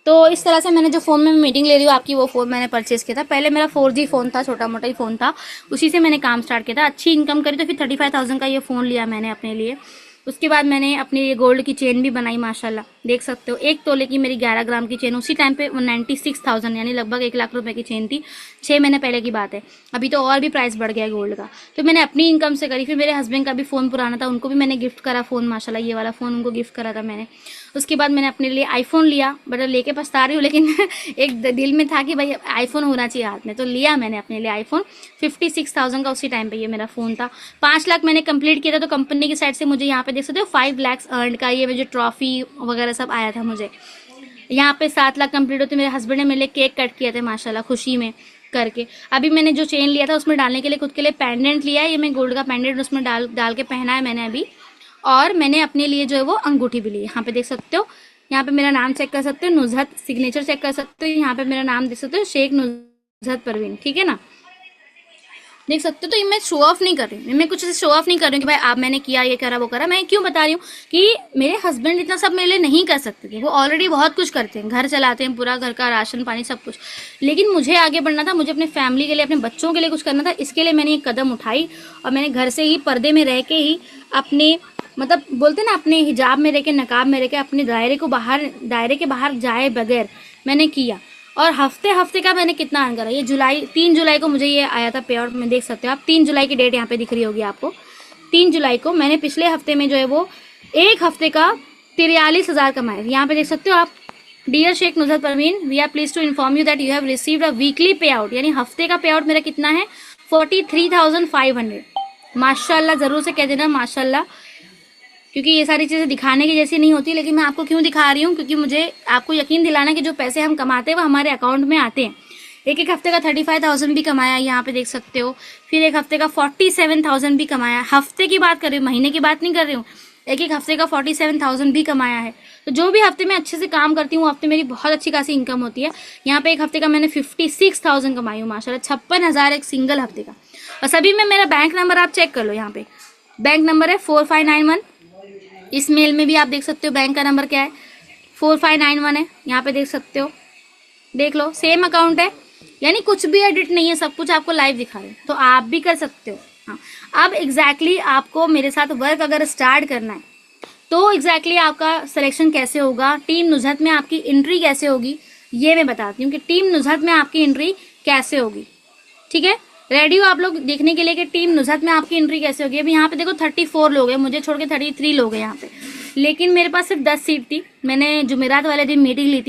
तो इस तरह से मैंने जो फ़ोन में मीटिंग ले रही हूँ आपकी, वो फ़ोन मैंने परचेज़ किया था। पहले मेरा 4G फ़ोन था, छोटा मोटा ही फ़ोन था, उसी से मैंने काम स्टार्ट किया था। अच्छी इनकम करी तो फिर 35,000 का ये फ़ोन लिया मैंने अपने लिए। उसके बाद मैंने अपने लिए गोल्ड की चेन भी बनाई माशाल्लाह, देख सकते हो 1 तोले की मेरी 11 ग्राम की चेन, उसी टाइम पे 96,000 यानी लगभग 1 लाख रुपए की चेन थी। 6 महीने पहले की बात है, अभी तो और भी प्राइस बढ़ गया है गोल्ड का। तो मैंने अपनी इनकम से करी। फिर मेरे हस्बैंड का भी फ़ोन पुराना था, उनको भी मैंने गिफ्ट करा फ़ोन माशाल्लाह, ये वाला फ़ोन उनको गिफ्ट करा था मैंने। उसके बाद मैंने अपने लिए आईफोन लिया, बट लेके पछता रही हूँ, लेकिन एक दिल में था कि भाई आईफोन होना चाहिए हाथ में, तो लिया मैंने अपने लिए आईफोन 56,000 का, उसी टाइम पे ये मेरा फ़ोन था। 5 लाख मैंने कंप्लीट किया था, तो कंपनी की साइड से मुझे यहाँ पे देख सकते हो 5 लाख अर्न का ये मुझे ट्रॉफी वगैरह सब आया था मुझे। यहाँ पे 7 लाख कंप्लीट होते मेरे हस्बैंड ने मेरे लिए केक कट किया था माशाल्लाह, खुशी में करके। अभी मैंने जो चेन लिया था उसमें डालने के लिए खुद के लिए पेंडेंट लिया है, ये मैं गोल्ड का पेंडेंट उसमें डाल के पहना है मैंने अभी। और मैंने अपने लिए जो है वो अंगूठी भी ली, यहाँ पे देख सकते हो, यहाँ पे मेरा नाम चेक कर सकते हो, नुज़हत सिग्नेचर चेक कर सकते हो, यहाँ पे मेरा नाम देख सकते हो, शेख नुज़हत परवीन, ठीक है ना, देख सकते हो। तो ये मैं शो ऑफ नहीं कर रही हूँ, मैं कुछ शो ऑफ नहीं कर रही हूँ कि भाई आप मैंने किया, ये करा, वो करा। मैं क्यों बता रही हूँ कि मेरे हस्बैंड इतना सब मेरे लिए नहीं कर सकते थे, वो ऑलरेडी बहुत कुछ करते हैं, घर चलाते हैं, पूरा घर का राशन पानी सब कुछ। लेकिन मुझे आगे बढ़ना था, मुझे अपने फैमिली के लिए, अपने बच्चों के लिए कुछ करना था। इसके लिए मैंने एक कदम उठाई और मैंने घर से ही पर्दे में रह के ही अपने, मतलब बोलते ना, अपने हिजाब में रह के, नकाब में रह के, अपने दायरे के बाहर जाए बगैर मैंने किया। और हफ्ते का मैंने कितना अर्न करा। ये 3 जुलाई को मुझे ये आया था पे आउट में, देख सकते हो आप, 3 जुलाई की डेट यहाँ पे दिख रही होगी आपको। 3 जुलाई को मैंने पिछले हफ्ते में जो है वो 1 हफ्ते का 43,000 कमाए। यहाँ पे देख सकते हो आप, dear Sheikh Nuzhat Parveen, we are please to inform you that you have received a weekly pay out, यानी हफ्ते का पे आउट मेरा कितना है 43,500। माशाल्लाह, जरूर से कह देना माशाल्लाह, क्योंकि ये सारी चीज़ें दिखाने की जैसी नहीं होती, लेकिन मैं आपको क्यों दिखा रही हूँ, क्योंकि मुझे आपको यकीन दिलाना कि जो पैसे हम कमाते हैं वो हमारे अकाउंट में आते हैं। एक एक हफ्ते का 35,000 भी कमाया, यहाँ पे देख सकते हो। फिर एक हफ्ते का 47,000 भी कमाया। हफ्ते की बात कर रही हूँ, महीने की बात नहीं कर रही हूँ। एक एक हफ्ते का 47,000 भी कमाया है। तो जो भी हफ्ते में अच्छे से काम करती हूँ, हफ्ते मेरी बहुत अच्छी खासी इनकम होती है। यहाँ पे एक हफ्ते का मैंने 56,000 कमाई हूँ माशाल्लाह, 56,000 एक सिंगल हफ्ते का। और सभी में मेरा बैंक नंबर आप चेक कर लो, यहाँ पे बैंक नंबर है 4591। इस मेल में भी आप देख सकते हो बैंक का नंबर क्या है, 4591 है, यहाँ पे देख सकते हो, देख लो सेम अकाउंट है। यानी कुछ भी एडिट नहीं है, सब कुछ आपको लाइव दिखा रहे हैं, तो आप भी कर सकते हो। हाँ, अब एग्जैक्टली आपको मेरे साथ वर्क अगर स्टार्ट करना है तो एग्जैक्टली आपका सिलेक्शन कैसे होगा, टीम नुजहत में आपकी एंट्री कैसे होगी, ये मैं बताती हूँ कि टीम नुजहत में आपकी एंट्री कैसे होगी। ठीक है, रेडी हो आप लोग देखने के लिए कि टीम नुजहत में आपकी एंट्री कैसे होगी। अभी यहाँ पे देखो 34 लोग हैं, मुझे छोड़ के 33 लोग हैं यहाँ पे, लेकिन मेरे पास सिर्फ 10 सीट थी। मैंने जुमेरात वाले दिन मीटिंग ली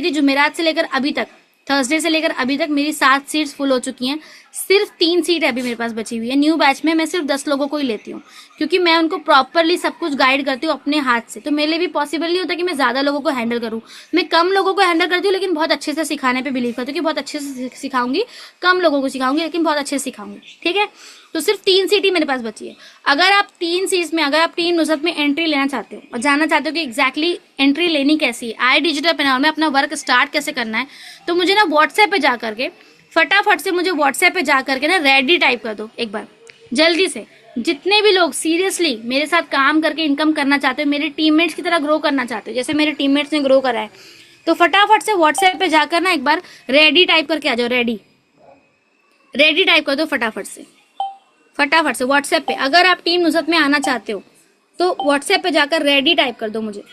थी, जुमेरात से लेकर अभी तक, थर्सडे से लेकर अभी तक मेरी 7 सीट्स फुल हो चुकी हैं। सिर्फ 3 सीट अभी मेरे पास बची हुई है। न्यू बैच में मैं सिर्फ 10 लोगों को ही लेती हूँ, क्योंकि मैं उनको प्रॉपरली सब कुछ गाइड करती हूँ अपने हाथ से। तो मेरे लिए भी पॉसिबल नहीं होता कि मैं ज्यादा लोगों को हैंडल करूँ। मैं कम लोगों को हैंडल करती हूँ, लेकिन बहुत अच्छे से सिखाने पे बिलीव करती हूँ कि बहुत अच्छे से सिखाऊंगी, कम लोगों को सिखाऊंगी लेकिन बहुत अच्छे से सिखाऊंगी। ठीक है, तो सिर्फ 3 सीट ही मेरे पास बची है। अगर आप 3 सीट्स में, अगर आप टीम नुजहत में एंट्री लेना चाहते हो और जानना चाहते हो कि एग्जैक्टली एंट्री लेनी कैसी है, आई डिजिटलप्रेन्योर में अपना वर्क स्टार्ट कैसे करना है, तो मुझे ना व्हाट्सएप पे जा करके फटाफट से मुझे व्हाट्सएप पे जा करके ना रेडी टाइप कर दो एक बार जल्दी से। जितने भी लोग सीरियसली मेरे साथ काम करके इनकम करना चाहते हो, मेरे टीममेट्स की तरह ग्रो करना चाहते हो जैसे मेरे टीममेट्स ने ग्रो करा है, तो फटाफट से व्हाट्सएप पे जाकर ना एक बार रेडी टाइप करके आ जाओ। रेडी टाइप कर दो फटाफट से व्हाट्सएप पे। अगर आप टीम नुजहत में आना चाहते हो तो व्हाट्सएप पे जाकर रेडी टाइप कर दो मुझे।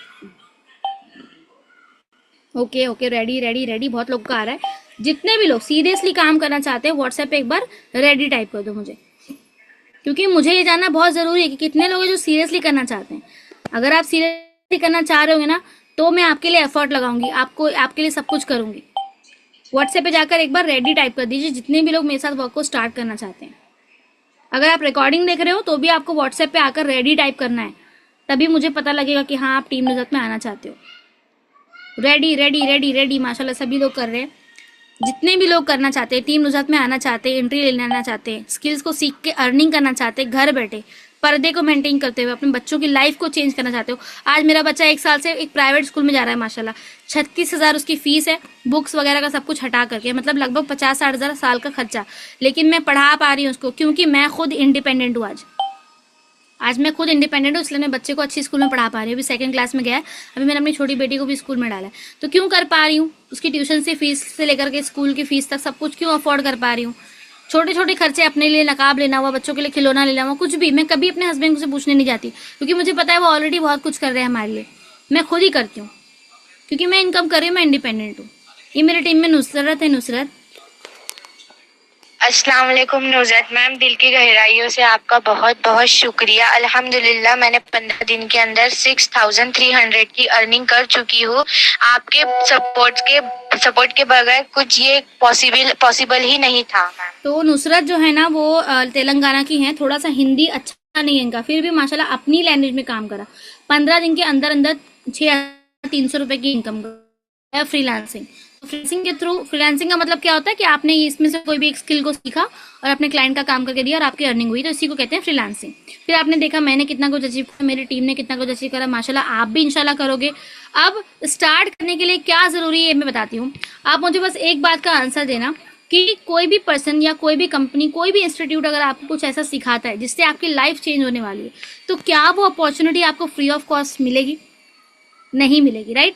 ओके, रेडी बहुत लोग का आ रहा है। जितने भी लोग सीरियसली काम करना चाहते हैं व्हाट्सएप पे एक बार रेडी टाइप कर दो मुझे, क्योंकि मुझे ये जानना बहुत जरूरी है कि कितने लोग हैं जो सीरियसली करना चाहते हैं। अगर आप सीरियसली करना चाह रहे होंगे ना, तो मैं आपके लिए एफर्ट लगाऊंगी, आपके लिए सब कुछ करूंगी। व्हाट्सएप पे जाकर एक बार रेडी टाइप कर दीजिए जितने भी लोग मेरे साथ वर्क को स्टार्ट करना चाहते हैं। अगर आप रिकॉर्डिंग देख रहे हो तो भी आपको व्हाट्सएप पे आकर रेडी टाइप करना है, तभी मुझे पता लगेगा कि हाँ आप टीम नुजहत में आना चाहते हो। रेडी माशाल्लाह सभी लोग कर रहे हैं। जितने भी लोग करना चाहते हैं, टीम नुजहत में आना चाहते हैं, एंट्री लेना चाहते हैं, स्किल्स को सीख के अर्निंग करना चाहते हैं, घर बैठे पर्दे को मेंटेन करते हुए अपने बच्चों की लाइफ को चेंज करना चाहते हो। आज मेरा बच्चा 1 साल से एक प्राइवेट स्कूल में जा रहा है माशाल्लाह, 36,000 उसकी फीस है, बुक्स वगैरह का सब कुछ हटा करके, मतलब लगभग 50-60 हज़ार साल का खर्चा, लेकिन मैं पढ़ा पा रही हूँ उसको, क्योंकि मैं खुद इंडिपेंडेंट हूँ। आज मैं खुद इंडिपेंडेंट हूँ, इसलिए मैं बच्चे को अच्छी स्कूल में पढ़ा पा रही हूँ। अभी 2nd क्लास में गया है, अभी मैंने अपनी छोटी बेटी को भी स्कूल में डाला है, तो क्यों कर पा रही हूँ? उसकी ट्यूशन से फीस से लेकर के स्कूल की फीस तक सब कुछ क्यों अफोर्ड कर पा रही हूँ? छोटे छोटे खर्चे अपने लिए, नकाब लेना हुआ, बच्चों के लिए खिलौना लेना हुआ, कुछ भी मैं कभी अपने हस्बैंड से पूछने नहीं जाती, क्योंकि मुझे पता है वो ऑलरेडी बहुत कुछ कर रहे हैं हमारे लिए। मैं खुद ही करती हूँ, क्योंकि मैं इनकम कर रही हूँ, मैं इंडिपेंडेंट हूँ। ये मेरी टीम में नुसरत है। नुसरत, अस्सलाम वालेकुम नुजहत मैम, दिल की गहराइयों से आपका बहुत बहुत शुक्रिया। अल्हम्दुलिल्लाह मैंने 15 दिन के अंदर 6,300 की अर्निंग कर चुकी हूँ। आपके सपोर्ट के बगैर कुछ ये पॉसिबल ही नहीं था मैम। तो नुसरत जो है ना वो तेलंगाना की है, थोड़ा सा हिंदी अच्छा नहीं है इनका, फिर भी माशाल्लाह अपनी लैंग्वेज में काम करा। 15 दिन के अंदर अंदर 6,300 रुपए की इनकम है फ्रीलांसिंग। फ्रीलांसिंग के थ्रू, फ्रीलांसिंग का मतलब क्या होता है कि आपने इसमें से कोई भी एक स्किल को सीखा और अपने क्लाइंट का काम करके दिया और आपकी अर्निंग हुई, तो इसी को कहते हैं फ्रीलांसिंग। फिर आपने देखा मैंने कितना कुछ अचीव करा, मेरी टीम ने कितना कुछ अचीव करा, माशाल्लाह आप भी इंशाल्लाह करोगे। अब स्टार्ट करने के लिए क्या जरूरी है मैं बताती हूँ। आप मुझे बस एक बात का आंसर देना कि कोई भी पर्सन या कोई भी कंपनी, कोई भी इंस्टीट्यूट अगर आपको कुछ ऐसा सिखाता है जिससे आपकी लाइफ चेंज होने वाली है, तो क्या वो अपॉर्चुनिटी आपको फ्री ऑफ कॉस्ट मिलेगी? नहीं मिलेगी, राइट?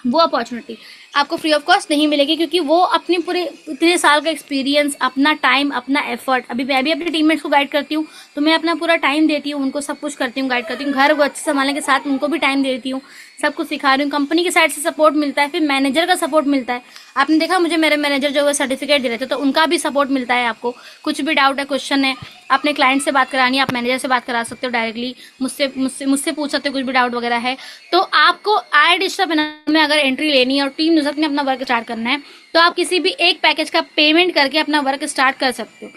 वो अपॉर्चुनिटी आपको फ्री ऑफ कॉस्ट नहीं मिलेगी, क्योंकि वो अपने पूरे इतने साल का एक्सपीरियंस, अपना टाइम, अपना एफर्ट, अभी मैं भी अपने टीममेट्स को गाइड करती हूँ तो मैं अपना पूरा टाइम देती हूँ, उनको सब कुछ करती हूँ, गाइड करती हूँ, घर वो अच्छे संभालने के साथ उनको भी टाइम देती हूँ, सब कुछ सिखा रही हूँ। कंपनी की साइड से सपोर्ट मिलता है, फिर मैनेजर का सपोर्ट मिलता है। आपने देखा मुझे मेरे मैनेजर जो है सर्टिफिकेट दे रहे थे, तो उनका भी सपोर्ट मिलता है। आपको कुछ भी डाउट है, क्वेश्चन है, अपने क्लाइंट से बात करानी है, आप मैनेजर से बात करा सकते हो डायरेक्टली, मुझसे पूछ सकते हो, कुछ भी डाउट वगैरह है। तो आपको आई डिजिटलप्रेन्योर में अगर एंट्री लेनी है और टीम नुजहत में अपना वर्क स्टार्ट करना है, तो आप किसी भी एक पैकेज का पेमेंट करके अपना वर्क स्टार्ट कर सकते हो।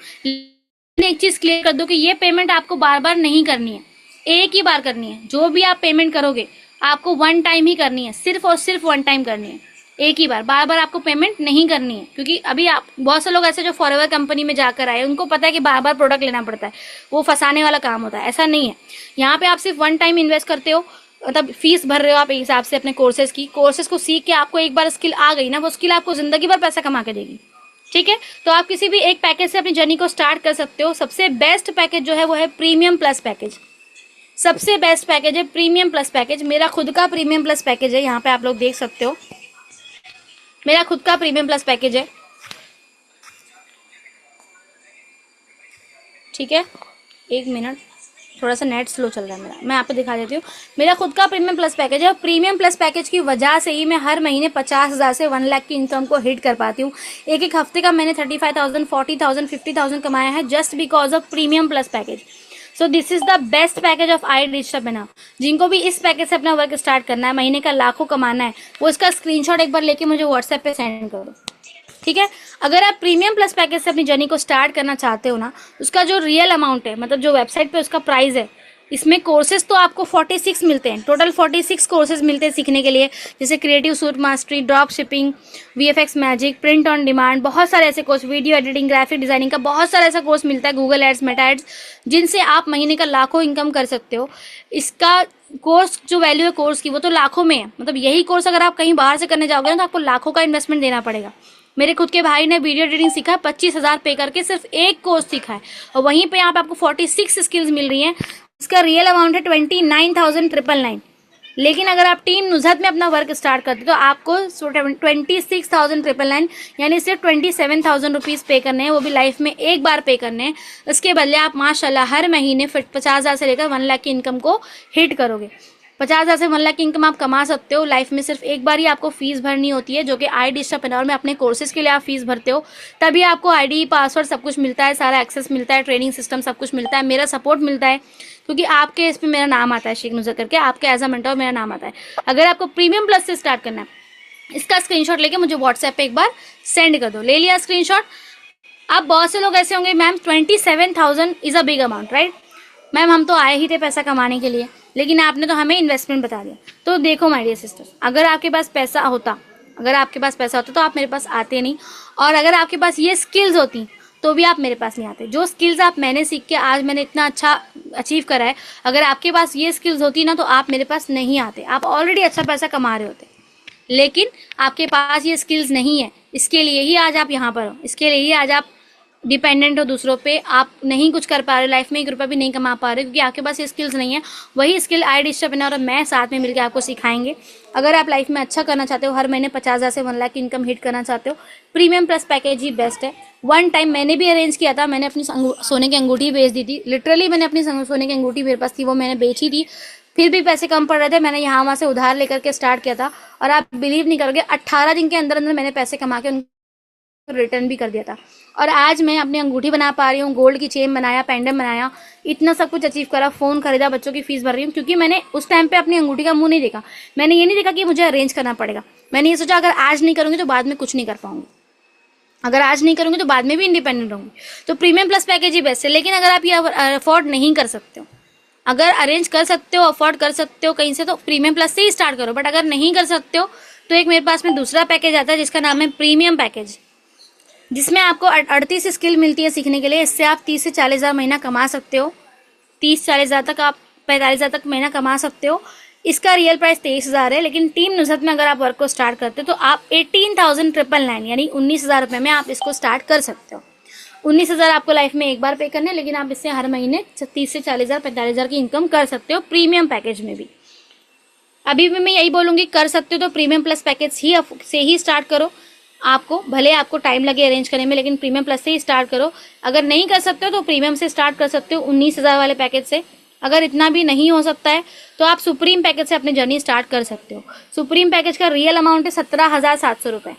एक चीज क्लियर कर दो कि ये पेमेंट आपको बार बार नहीं करनी है, एक ही बार करनी है। जो भी आप पेमेंट करोगे आपको 1 टाइम ही करनी है, सिर्फ और सिर्फ 1 टाइम करनी है। एक ही बार, बार बार आपको पेमेंट नहीं करनी है, क्योंकि अभी आप बहुत से लोग ऐसे जो फॉरएवर कंपनी में जाकर आए, उनको पता है कि बार बार प्रोडक्ट लेना पड़ता है, वो फंसाने वाला काम होता है। ऐसा नहीं है, यहाँ पे आप सिर्फ वन टाइम इन्वेस्ट करते हो, मतलब फीस भर रहे हो आप एक हिसाब से अपने कोर्सेज को सीख के आपको एक बार स्किल आ गई ना, वो स्किल आपको जिंदगी भर पैसा कमा के देगी। ठीक है, तो आप किसी भी एक पैकेज से अपनी जर्नी को स्टार्ट कर सकते हो। सबसे बेस्ट पैकेज जो है वो है प्रीमियम प्लस पैकेज। सबसे बेस्ट पैकेज है प्रीमियम प्लस पैकेज। मेरा खुद का प्रीमियम प्लस पैकेज है, यहाँ पे आप लोग देख सकते हो, मेरा खुद का प्रीमियम प्लस पैकेज है। ठीक है, एक मिनट, थोड़ा सा नेट स्लो चल रहा है मेरा, मैं आपको दिखा देती हूँ। मेरा खुद का प्रीमियम प्लस पैकेज है। प्रीमियम प्लस पैकेज की वजह से ही मैं हर महीने 50,000 से 1 लाख की इनकम को हिट कर पाती हूँ। एक एक हफ्ते का मैंने 35,000, 40,000, 50,000 कमाया है just because of premium plus package. So this is the best package of I digital बिना। जिनको भी इस पैकेज से अपना वर्क स्टार्ट करना है, महीने का लाखों कमाना है, वो इसका स्क्रीनशॉट एक बार लेके मुझे व्हाट्सएप पे सेंड करो। ठीक है, अगर आप प्रीमियम प्लस पैकेज से अपनी जर्नी को स्टार्ट करना चाहते हो ना, उसका जो रियल अमाउंट है, मतलब जो वेबसाइट पे उसका प्राइस है, इसमें कोर्सेज तो आपको 46 मिलते हैं, टोटल 46 कोर्सेज मिलते हैं सीखने के लिए, जैसे creative suit mastery, drop shipping, VFX magic, print on demand, बहुत सारे ऐसे course, video editing, graphic designing का बहुत सारा ऐसा कोर्स मिलता है, गूगल एड्स, मेटा एड्स, जिनसे आप महीने का लाखों इनकम कर सकते हो। इसका कोर्स जो वैल्यू है कोर्स की, वो तो लाखों में है। मतलब यही कोर्स अगर आप कहीं बाहर से करने जाओगे ना, तो आपको लाखों का इन्वेस्टमेंट देना पड़ेगा। मेरे खुद के भाई ने वीडियो एडिटिंग सीखा है, 25,000 पे करके सिर्फ एक कोर्स सीखा है, और वहीं पे यहाँ पे आपको 46 स्किल्स मिल रही हैं। इसका रियल अमाउंट है 29,999। लेकिन अगर आप टीम नुजहत में अपना वर्क स्टार्ट करते तो आपको 26,999 यानी सिर्फ 27,000 रुपीज़ पे करने हैं, वो भी लाइफ में एक बार पे करने हैं। इसके बदले आप माशाल्लाह हर महीने 50,000 से लेकर 1 लाख की इनकम को हिट करोगे। 50,000 से 1 लाख की इनकम आप कमा सकते हो। लाइफ में सिर्फ एक बार ही आपको फीस भरनी होती है, जो कि आई डिजिटल में अपने कोर्सेज के लिए आप फीस भरते हो, तभी आपको ID, पासवर्ड सब कुछ मिलता है, सारा एक्सेस मिलता है, ट्रेनिंग सिस्टम सब कुछ मिलता है, मेरा सपोर्ट मिलता है, क्योंकि आपके इस पे मेरा नाम आता है शेख नुज़हत करके, आपके एज अ मेंटर मेरा नाम आता है। अगर आपको प्रीमियम प्लस से स्टार्ट करना है, इसका स्क्रीनशॉट लेके मुझे व्हाट्सएप पे एक बार सेंड कर दो। ले लिया स्क्रीनशॉट? अब बहुत से लोग ऐसे होंगे, ma'am 27,000 is a big amount, right ma'am, हम तो आए ही थे पैसा कमाने के लिए, लेकिन आपने तो हमें इन्वेस्टमेंट बता दिया। तो देखो माय डियर सिस्टर्स, अगर आपके पास पैसा होता तो आप मेरे पास आते नहीं, और अगर आपके पास ये स्किल्स होती तो भी आप मेरे पास नहीं आते। जो स्किल्स आप मैंने सीख के आज मैंने इतना अच्छा अचीव करा है, अगर आपके पास ये स्किल्स होती ना, तो आप मेरे पास नहीं आते, आप ऑलरेडी अच्छा पैसा कमा रहे होते। लेकिन आपके पास ये स्किल्स नहीं है, इसके लिए ही आज आप यहाँ पर हो, इसके लिए ही आज आप डिपेंडेंट हो दूसरों पे, आप नहीं कुछ कर पा रहे, लाइफ में 1 रुपया भी नहीं कमा पा रहे, क्योंकि आपके पास ये स्किल्स नहीं है। वही स्किल आई डिजिटल और मैं साथ में मिलकर आपको सिखाएंगे। अगर आप लाइफ में अच्छा करना चाहते हो, हर महीने 50,000 से 1 लाख की इनकम हिट करना चाहते हो, प्रीमियम प्लस पैकेज ही बेस्ट है। वन टाइम मैंने भी अरेंज किया था, मैंने अपनी सोने की अंगूठी बेच दी थी, लिटरली मैंने अपनी सोने की अंगूठी मेरे पास थी, वो मैंने बेची थी, फिर भी पैसे कम पड़ रहे थे, मैंने यहाँ वहाँ से उधार लेकर के स्टार्ट किया था, और आप बिलीव नहीं करोगे 18 दिन के अंदर अंदर मैंने पैसे कमा के उनको रिटर्न भी कर दिया था। और आज मैं अपनी अंगूठी बना पा रही हूँ, गोल्ड की चेन बनाया, पेंडेंट बनाया, इतना सब कुछ अचीव करा, फोन खरीदा, बच्चों की फीस भर रही हूँ, क्योंकि मैंने उस टाइम पे अपनी अंगूठी का मुंह नहीं देखा। मैंने ये नहीं देखा कि मुझे अरेंज करना पड़ेगा, मैंने ये सोचा अगर आज नहीं करूंगी तो बाद में कुछ नहीं कर पाऊंगी, अगर आज नहीं करूंगी तो बाद में भी इंडिपेंडेंट रहूंगी। तो प्रीमियम प्लस पैकेज ही बेस्ट है। लेकिन अगर आप ये अफोर्ड नहीं कर सकते हो, अगर अरेंज कर सकते हो, अफोर्ड कर सकते हो कहीं से, तो प्रीमियम प्लस से ही स्टार्ट करो। बट अगर नहीं कर सकते हो तो एक मेरे पास में दूसरा पैकेज आता है जिसका नाम है प्रीमियम पैकेज, जिसमें आपको 38 स्किल मिलती है सीखने के लिए। इससे आप 30 से 40,000 महीना कमा सकते हो, 30-40,000 तक, आप 45,000 तक महीना कमा सकते हो। इसका रियल प्राइस 23,000 है, लेकिन टीम नुज़हत में अगर आप वर्क को स्टार्ट करते हो तो आप 18,999 यानी 19,000 रुपये में आप इसको स्टार्ट कर सकते हो। 19,000 आपको लाइफ में एक बार पे करने, लेकिन आप इससे हर महीने 30 से 40,000, 45,000 की इनकम कर सकते हो प्रीमियम पैकेज में भी। अभी भी मैं यही बोलूँगी, कर सकते हो तो प्रीमियम प्लस पैकेज से ही स्टार्ट करो। आपको भले आपको टाइम लगे अरेंज करने में, लेकिन प्रीमियम प्लस से ही स्टार्ट करो। अगर नहीं कर सकते हो तो प्रीमियम से स्टार्ट कर सकते हो 19,000 वाले पैकेज से। अगर इतना भी नहीं हो सकता है तो आप सुप्रीम पैकेज से अपनी जर्नी स्टार्ट कर सकते हो। सुप्रीम पैकेज का रियल अमाउंट है 17,700 रुपये,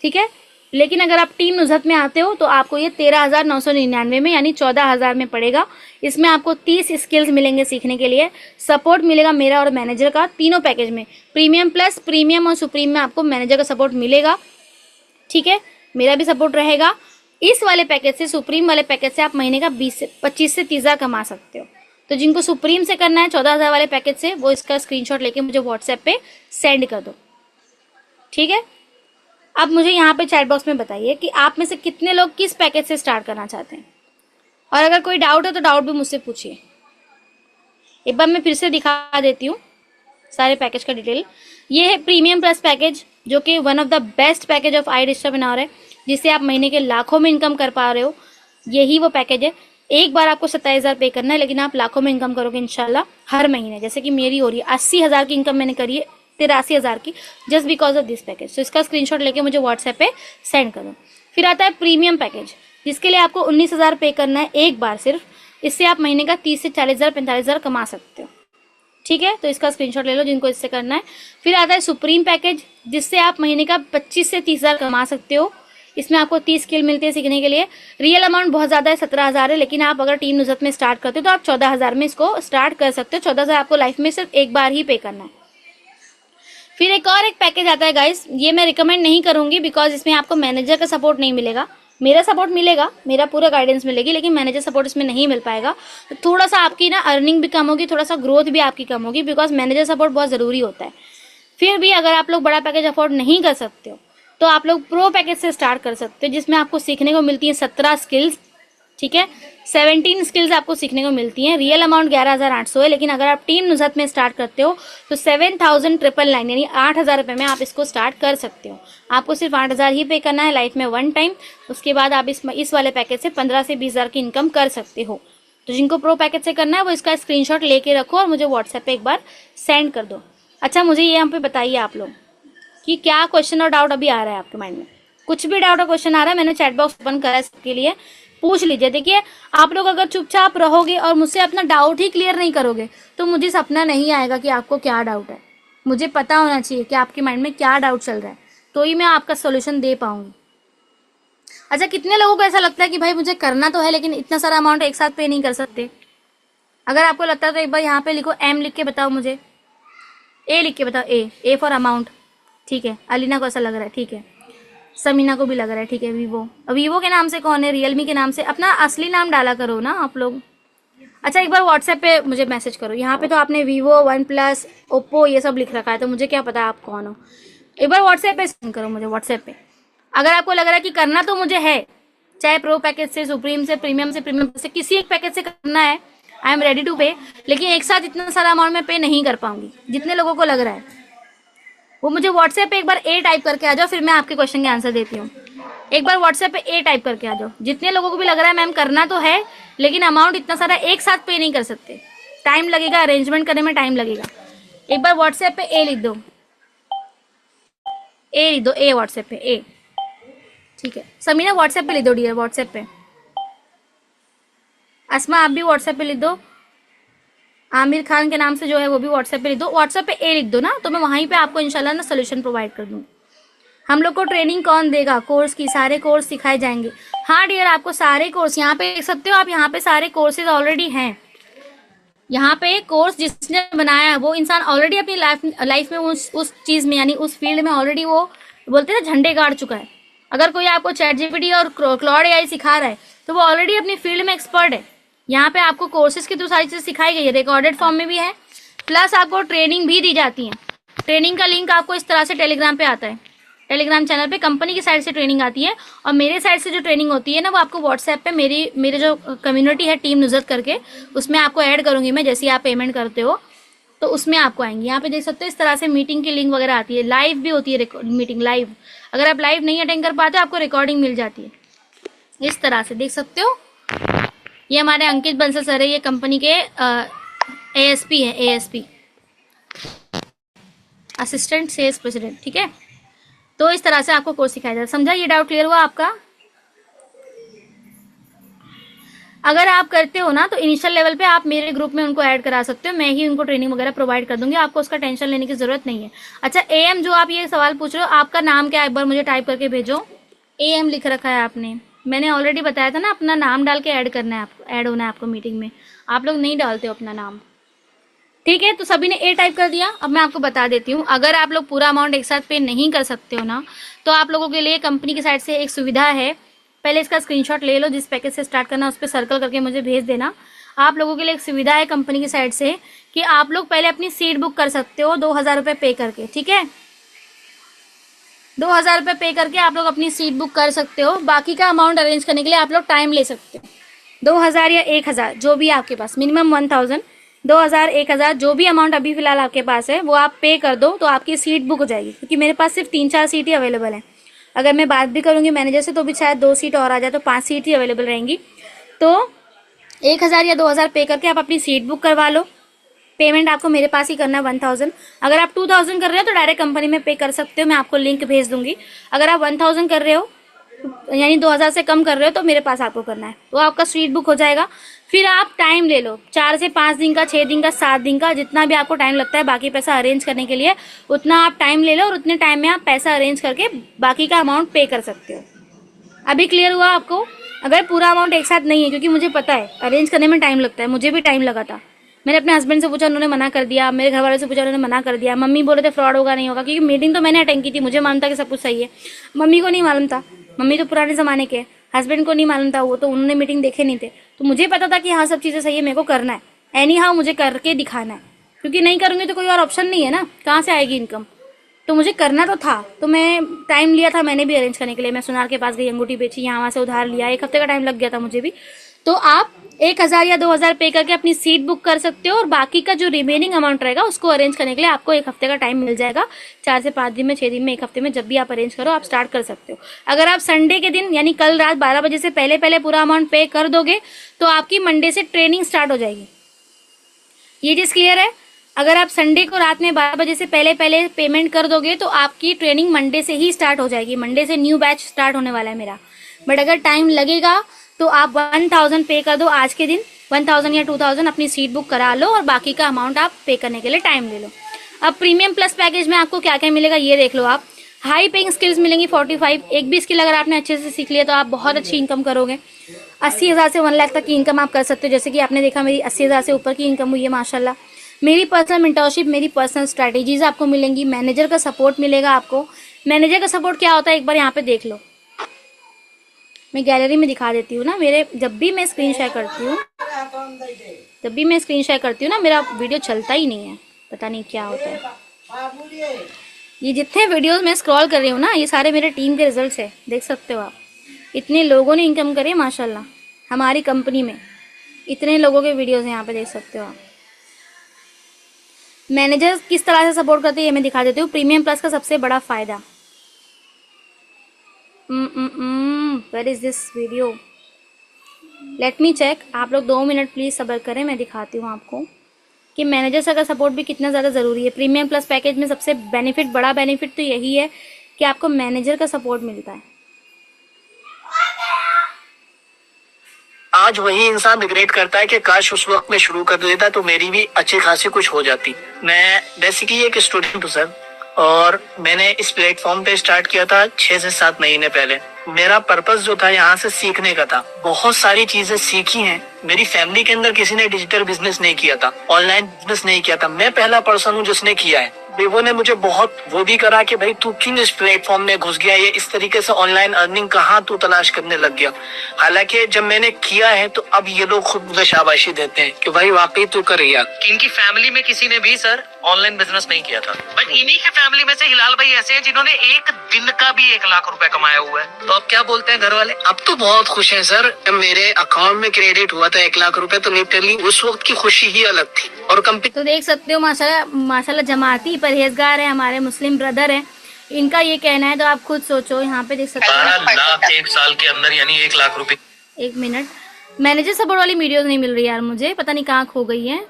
ठीक है। लेकिन अगर आप टीम नुज़हत में आते हो तो आपको ये 13,999 में यानी 14,000 में पड़ेगा। इसमें आपको 30 स्किल्स मिलेंगे सीखने के लिए, सपोर्ट मिलेगा मेरा और मैनेजर का, तीनों पैकेज में, प्रीमियम प्लस, प्रीमियम और सुप्रीम में आपको मैनेजर का सपोर्ट मिलेगा, ठीक है, मेरा भी सपोर्ट रहेगा। इस वाले पैकेज से, सुप्रीम वाले पैकेज से आप महीने का 25 से 30,000 कमा सकते हो। तो जिनको सुप्रीम से करना है 14,000 वाले पैकेज से, वो इसका स्क्रीनशॉट लेके मुझे व्हाट्सएप पे सेंड कर दो, ठीक है। अब मुझे यहाँ पे चैट बॉक्स में बताइए कि आप में से कितने लोग किस पैकेज से स्टार्ट करना चाहते हैं, और अगर कोई डाउट है तो डाउट भी मुझसे पूछिए। एक बार मैं फिर से दिखा देती हूँ सारे पैकेज का डिटेल। ये है प्रीमियम प्लस पैकेज, जो कि one of the best package of I digital webinar है, जिससे आप महीने के लाखों में इनकम कर पा रहे हो। यही वो पैकेज है। एक बार आपको 27,000 पे करना है, लेकिन आप लाखों में इनकम करोगे इंशाल्लाह हर महीने। जैसे कि मेरी हो रही है 80,000 की इनकम मैंने करी है 83,000 की, just because of this package. तो इसका स्क्रीनशॉट लेके मुझे व्हाट्सएप पे सेंड कर दो। फिर आता है प्रीमियम पैकेज, जिसके लिए आपको 19,000 पे करना है एक बार सिर्फ। इससे आप महीने का 30 से 40,000 45,000 कमा सकते हो। ठीक है, तो इसका स्क्रीनशॉट ले लो जिनको इससे करना है। फिर आता है सुप्रीम पैकेज, जिससे आप महीने का 25 से 30,000 कमा सकते हो। इसमें आपको 30 स्किल मिलते हैं सीखने के लिए। रियल अमाउंट बहुत ज़्यादा है, 17,000 है, लेकिन आप अगर टीम नुज़हत में स्टार्ट करते हो तो आप 14,000 में इसको स्टार्ट कर सकते हो। 14,000 आपको लाइफ में सिर्फ एक बार ही पे करना है। फिर एक पैकेज आता है गाइस, ये मैं रिकमेंड नहीं करूंगी बिकॉज इसमें आपको मैनेजर का सपोर्ट नहीं मिलेगा। मेरा सपोर्ट मिलेगा, मेरा पूरा गाइडेंस मिलेगी, लेकिन मैनेजर सपोर्ट इसमें नहीं मिल पाएगा। तो थोड़ा सा आपकी ना अर्निंग भी कम होगी, थोड़ा सा ग्रोथ भी आपकी कम होगी, बिकॉज मैनेजर सपोर्ट बहुत ज़रूरी होता है। फिर भी अगर आप लोग बड़ा पैकेज अफोर्ड नहीं कर सकते हो तो आप लोग प्रो पैकेज से स्टार्ट कर सकते हो, जिसमें आपको सीखने को मिलती है 17 स्किल्स। ठीक है, 17 स्किल्स आपको सीखने को मिलती हैं। रियल अमाउंट 11,800 है, लेकिन अगर आप टीम नुज़हत में स्टार्ट करते हो तो 7,999 यानी 8,000 रुपये में आप इसको स्टार्ट कर सकते हो। आपको सिर्फ 8,000 ही पे करना है लाइफ में वन टाइम। उसके बाद आप इस वाले पैकेज से 15 से 20,000 की इनकम कर सकते हो। तो जिनको प्रो पैकेज से करना है वो इसका स्क्रीनशॉट लेके रखो और मुझे व्हाट्सएप पे एक बार सेंड कर दो। अच्छा, मुझे ये यहाँ पे बताइए आप लोग कि क्या क्वेश्चन और डाउट अभी आ रहा है आपके माइंड में। कुछ भी डाउट और क्वेश्चन आ रहा है, मैंने चैट बॉक्स ओपन करा है सबके लिए, पूछ लीजिए। देखिए, आप लोग अगर चुपचाप रहोगे और मुझसे अपना डाउट ही क्लियर नहीं करोगे तो मुझे सपना नहीं आएगा कि आपको क्या डाउट है। मुझे पता होना चाहिए कि आपके माइंड में क्या डाउट चल रहा है, तो ही मैं आपका सोल्यूशन दे पाऊंगी। अच्छा, कितने लोगों को ऐसा लगता है कि भाई मुझे करना तो है लेकिन इतना सारा अमाउंट एक साथ पे नहीं कर सकते? अगर आपको लगता है तो एक बार यहाँ पे लिखो, एम लिख के बताओ मुझे, ए लिख के बताओ, ए फॉर अमाउंट। ठीक है, अलीना को ऐसा लग रहा है, ठीक है, समीना को भी लग रहा है, ठीक है। वीवो के नाम से कौन है? रियलमी के नाम से। अपना असली नाम डाला करो ना आप लोग। अच्छा, एक बार व्हाट्सएप पे मुझे मैसेज करो। यहाँ पे तो आपने वीवो, वन प्लस, ओप्पो ये सब लिख रखा है, तो मुझे क्या पता आप कौन हो। एक बार व्हाट्सएप पे सेंड करो मुझे, व्हाट्सएप पे। अगर आपको लग रहा है कि करना तो मुझे है, चाहे प्रो पैकेज से, सुप्रीम से, प्रीमियम से, किसी एक पैकेज से करना है, आई एम रेडी टू पे, लेकिन एक साथ इतना सारा अमाउंट में पे नहीं कर पाऊंगी। जितने लोगों को लग रहा है वो मुझे व्हाट्सएप पे एक बार ए टाइप करके आ जाओ, फिर मैं आपके क्वेश्चन के आंसर देती हूँ। एक बार व्हाट्सएप पे ए टाइप करके आ जाओ। जितने लोगों को भी लग रहा है मैम करना तो है लेकिन अमाउंट इतना सारा एक साथ पे नहीं कर सकते, टाइम लगेगा, अरेंजमेंट करने में टाइम लगेगा, एक बार व्हाट्सएप पे ए लिख दो, ए लिख दो, ए व्हाट्सएप पे ए। ठीक है, समीना व्हाट्सएप पे लिख दो डियर, व्हाट्सएप पे। अस्मा आप भी व्हाट्सएप पे लिख दो। आमिर खान के नाम से जो है वो भी व्हाट्सएप पे लिख दो। व्हाट्सएप पे ए लिख दो ना, तो मैं वहीं पे आपको इंशाल्लाह ना सोल्यूशन प्रोवाइड कर दूँ। हम लोग को ट्रेनिंग कौन देगा? कोर्स की, सारे कोर्स सिखाए जाएंगे। हाँ डियर, आपको सारे कोर्स यहाँ पे देख सकते हो आप, यहाँ पे सारे कोर्सेज ऑलरेडी हैं। यहाँ पे कोर्स जिसने बनाया है वो इंसान ऑलरेडी अपनी लाइफ में उस चीज में यानी उस फील्ड में ऑलरेडी वो बोलते हैं झंडे गाड़ चुका है। अगर कोई आपको चैट जीपीटी और क्लॉड एआई सिखा रहा है तो वो ऑलरेडी अपनी फील्ड में एक्सपर्ट है। यहाँ पे आपको कोर्सेज के थ्रू सारी चीजें सिखाई गई है, रिकॉर्डेड फॉर्म में भी है, प्लस आपको ट्रेनिंग भी दी जाती है। ट्रेनिंग का लिंक आपको इस तरह से टेलीग्राम पे आता है, टेलीग्राम चैनल पे कंपनी की साइड से ट्रेनिंग आती है, और मेरे साइड से जो ट्रेनिंग होती है ना वो आपको व्हाट्सएप पे मेरे जो कम्युनिटी है टीम नुज़हत करके, उसमें आपको ऐड करूंगी मैं, जैसे आप पेमेंट करते हो तो उसमें आपको आएंगी। यहाँ पे देख सकते हो इस तरह से मीटिंग की लिंक वगैरह आती है, लाइव भी होती है मीटिंग लाइव। अगर आप लाइव नहीं अटेंड कर पाते आपको रिकॉर्डिंग मिल जाती है, इस तरह से देख सकते हो। ये हमारे अंकित बंसल सर है, ये कंपनी के एएसपी है, एएसपी असिस्टेंट सेल्स प्रेसिडेंट। ठीक है, तो इस तरह से आपको कोर्स सिखाया जाता है। समझा? ये डाउट क्लियर हुआ आपका? अगर आप करते हो ना तो इनिशियल लेवल पे आप मेरे ग्रुप में उनको ऐड करा सकते हो, मैं ही उनको ट्रेनिंग वगैरह प्रोवाइड कर दूंगी, आपको उसका टेंशन लेने की जरूरत नहीं है। अच्छा, एएम जो आप ये सवाल पूछ रहे हो, आपका नाम क्या है? एक बार मुझे टाइप करके भेजो। एएम लिख रखा है आपने, मैंने ऑलरेडी बताया था ना, अपना नाम डाल के ऐड करना है आपको, ऐड होना है आपको मीटिंग में। आप लोग नहीं डालते हो अपना नाम। ठीक है, तो सभी ने ए टाइप कर दिया। अब मैं आपको बता देती हूँ, अगर आप लोग पूरा अमाउंट एक साथ पे नहीं कर सकते हो ना, तो आप लोगों के लिए कंपनी की साइड से एक सुविधा है। पहले इसका स्क्रीनशॉट ले लो, जिस पैकेज से स्टार्ट करना उस पर सर्कल करके मुझे भेज देना। आप लोगों के लिए एक सुविधा है कंपनी की साइड से कि आप लोग पहले अपनी सीट बुक कर सकते हो 2,000 रुपये पे करके। ठीक है, 2,000 रुपये पे करके आप लोग अपनी सीट बुक कर सकते हो। बाकी का अमाउंट अरेंज करने के लिए आप लोग टाइम ले सकते हो। 2,000 या 1,000 जो भी आपके पास, मिनिमम 1,000, 2,000, 1,000 जो भी अमाउंट अभी फिलहाल आपके पास है वो आप पे कर दो तो आपकी सीट बुक हो जाएगी। क्योंकि मेरे पास सिर्फ 3-4 सीट ही अवेलेबल हैं। अगर मैं बात भी करूँगी मैनेजर से तो भी शायद 2 सीट और आ जाए, तो 5 सीट ही अवेलेबल रहेंगी। तो 1,000 या 2,000 पे करके आप अपनी सीट बुक करवा लो। पेमेंट आपको मेरे पास ही करना है 1,000। अगर आप 2,000 कर रहे हो तो डायरेक्ट कंपनी में पे कर सकते हो, मैं आपको लिंक भेज दूंगी। अगर आप 1,000 कर रहे हो यानी 2,000 से कम कर रहे हो तो मेरे पास आपको करना है, तो आपका सीट बुक हो जाएगा। फिर आप टाइम ले लो, 4 से 5 दिन का, 6 दिन का, 7 दिन का, जितना भी आपको टाइम लगता है बाकी पैसा अरेंज करने के लिए, उतना आप टाइम ले लो और उतने टाइम में आप पैसा अरेंज करके बाकी का अमाउंट पे कर सकते हो। अभी क्लियर हुआ आपको? अगर पूरा अमाउंट एक साथ नहीं है, क्योंकि मुझे पता है अरेंज करने में टाइम लगता है, मुझे भी टाइम लगा था। मैंने अपने हस्बैंड से पूछा, उन्होंने मना कर दिया। मेरे घर वालों से पूछा, उन्होंने मना कर दिया। मम्मी बोले थे फ्रॉड होगा, नहीं होगा, क्योंकि मीटिंग तो मैंने अटेंड की थी, मुझे मालूम था कि सब कुछ सही है। मम्मी को नहीं मालूम था, मम्मी तो पुराने ज़माने के। हस्बैंड को नहीं मालूम था, वो तो उन्होंने मीटिंग देखे नहीं थे। तो मुझे पता था कि हाँ सब चीज़ें सही है, मेरे को करना है, एनी हाउ मुझे करके दिखाना है, क्योंकि नहीं करूँगी तो कोई और ऑप्शन नहीं है ना, कहाँ से आएगी इनकम। तो मुझे करना तो था, तो मैं टाइम लिया था मैंने भी अरेंज करने के लिए। मैं सुनार के पास गई, अंगूठी बेची, यहाँ वहाँ से उधार लिया, 1 हफ्ते का टाइम लग गया था मुझे भी। तो आप 1,000 या 2,000 पे करके अपनी सीट बुक कर सकते हो और बाकी का जो रिमेनिंग अमाउंट रहेगा उसको अरेंज करने के लिए आपको 1 हफ्ते का टाइम मिल जाएगा। 4 से 5 दिन में, 6 दिन में, 1 हफ्ते में, जब भी आप अरेंज करो आप स्टार्ट कर सकते हो। अगर आप संडे के दिन यानी कल रात 12 बजे से पहले पहले पूरा अमाउंट पे कर दोगे तो आपकी मंडे से ट्रेनिंग स्टार्ट हो जाएगी। ये चीज़ क्लियर है? अगर आप संडे को रात में 12 बजे से पहले पहले पेमेंट कर दोगे तो आपकी ट्रेनिंग मंडे से ही स्टार्ट हो जाएगी। मंडे से न्यू बैच स्टार्ट होने वाला है मेरा। बट अगर टाइम लगेगा तो आप 1,000 पे कर दो आज के दिन, 1,000 या 2,000 अपनी सीट बुक करा लो और बाकी का अमाउंट आप पे करने के लिए टाइम ले लो। अब प्रीमियम प्लस पैकेज में आपको क्या क्या मिलेगा ये देख लो आप। हाई पेइंग स्किल्स मिलेंगी 45। एक भी स्किल अगर आपने अच्छे से सीख लिया तो आप बहुत अच्छी इनकम करोगे। 80,000 से 1 लाख तक की इनकम आप कर सकते हो। जैसे कि आपने देखा मेरी 80,000 से ऊपर की इनकम हुई है माशाल्लाह। मेरी पर्सनल मेंटरशिप, मेरी पर्सनल स्ट्रैटेजीज आपको मिलेंगी। मैनेजर का सपोर्ट मिलेगा आपको। मैनेजर का सपोर्ट क्या होता है एक बार यहाँ पे देख लो, मैं गैलरी में दिखा देती हूँ ना। मेरे जब भी मैं स्क्रीन शेयर करती हूँ ना मेरा वीडियो चलता ही नहीं है, पता नहीं क्या होता है। ये जितने वीडियोस मैं स्क्रॉल कर रही हूँ ना ये सारे मेरे टीम के रिजल्ट्स है, देख सकते हो आप। इतने लोगों ने इनकम करी है माशाल्लाह हमारी कंपनी में, इतने लोगों के वीडियोस हैं यहाँ पे, देख सकते हो आप। मैनेजर किस तरह से सपोर्ट करते हैं ये मैं दिखा देती हूँ। प्रीमियम प्लस का सबसे बड़ा फायदा, where is this video, let me check. आप लोग 2 मिनट प्लीज सब्र करें, मैं दिखाती हूँ आपको कि मैनेजर सर का सपोर्ट भी कितना ज़्यादा ज़रूरी है। प्रीमियम प्लस पैकेज में सबसे बेनिफिट, बड़ा बेनिफिट तो यही है कि आपको मैनेजर का सपोर्ट मिलता है। आज वही इंसान रिग्रेट करता है कि काश उस वक्त में शुरू कर देता तो मेरी भी अच्छी खासी कुछ हो जाती। मैं बेसिकली एक स्टूडेंट हूँ सर, और मैंने इस प्लेटफॉर्म पे स्टार्ट किया था 6 से 7 महीने पहले। मेरा पर्पस जो था यहाँ से सीखने का था। बहुत सारी चीजें सीखी हैं। मेरी फैमिली के अंदर किसी ने डिजिटल बिजनेस नहीं किया था, ऑनलाइन बिजनेस नहीं किया था। मैं पहला पर्सन हूँ जिसने किया है। विवो ने मुझे बहुत वो भी करा कि भाई तू क्यों इस प्लेटफॉर्म में घुस गया, ये इस तरीके से ऑनलाइन अर्निंग कहाँ तू तलाश करने लग गया। हालांकि जब मैंने किया है तो अब ये लोग खुद मुझे शाबाशी देते हैं कि भाई वाकई तू कर रही है। इनकी फैमिली में किसी ने भी सर ऑनलाइन बिजनेस नहीं किया था, बट इन्हीं के फैमिली में से हिलाल भाई ऐसे हैं जिन्होंने एक दिन का भी 1 लाख रुपए कमाया हुआ है। तो अब क्या बोलते हैं घर वाले? अब तो बहुत खुश हैं सर। मेरे अकाउंट में क्रेडिट हुआ था 1 लाख रुपए, तो लिटरली उस वक्त की खुशी ही अलग थी। और कंपनी तो देख सकते हो माशाल्लाह जमाती परहेजगार है, हमारे मुस्लिम ब्रदर है, इनका ये कहना है। तो आप खुद सोचो, यहाँ पे देख सकते हो 12 लाख 1 साल के अंदर, यानी 1 लाख रुपए। 1 मिनट, मैनेजर सपोर्ट वाली वीडियोस नहीं मिल रही यार मुझे, पता नहीं कहाँ खो गई है।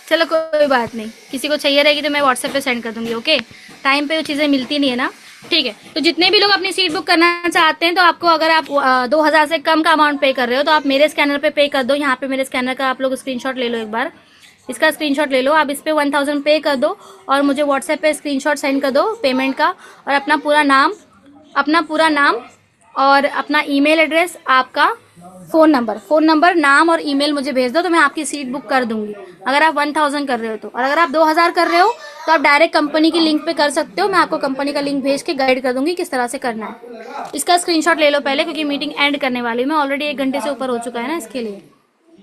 चलो कोई बात नहीं, किसी को चाहिए रहेगी तो मैं व्हाट्सएप पे सेंड कर दूंगी। ओके, टाइम पे वो चीज़ें मिलती नहीं है ना, ठीक है। तो जितने भी लोग अपनी सीट बुक करना चाहते हैं तो आपको, अगर आप 2,000 से कम का अमाउंट पे कर रहे हो तो आप मेरे स्कैनर पे कर दो। यहाँ पे मेरे स्कैनर का आप लोग स्क्रीनशॉट ले लो, एक बार इसका स्क्रीनशॉट ले लो आप। इस पे 1,000 पे कर दो और मुझे व्हाट्सएप पे स्क्रीनशॉट सेंड कर दो पेमेंट का, और अपना पूरा नाम और अपना ईमेल एड्रेस, आपका फ़ोन नंबर, नाम और ईमेल मुझे भेज दो तो मैं आपकी सीट बुक कर दूंगी। अगर आप 1,000 कर रहे हो तो, और अगर आप 2,000 कर रहे हो तो आप डायरेक्ट कंपनी की लिंक पे कर सकते हो। मैं आपको कंपनी का लिंक भेज के गाइड कर दूंगी किस तरह से करना है। इसका स्क्रीनशॉट ले लो पहले, क्योंकि मीटिंग एंड करने वाली हूँ मैं। ऑलरेडी 1 घंटे से ऊपर हो चुका है ना इसके लिए।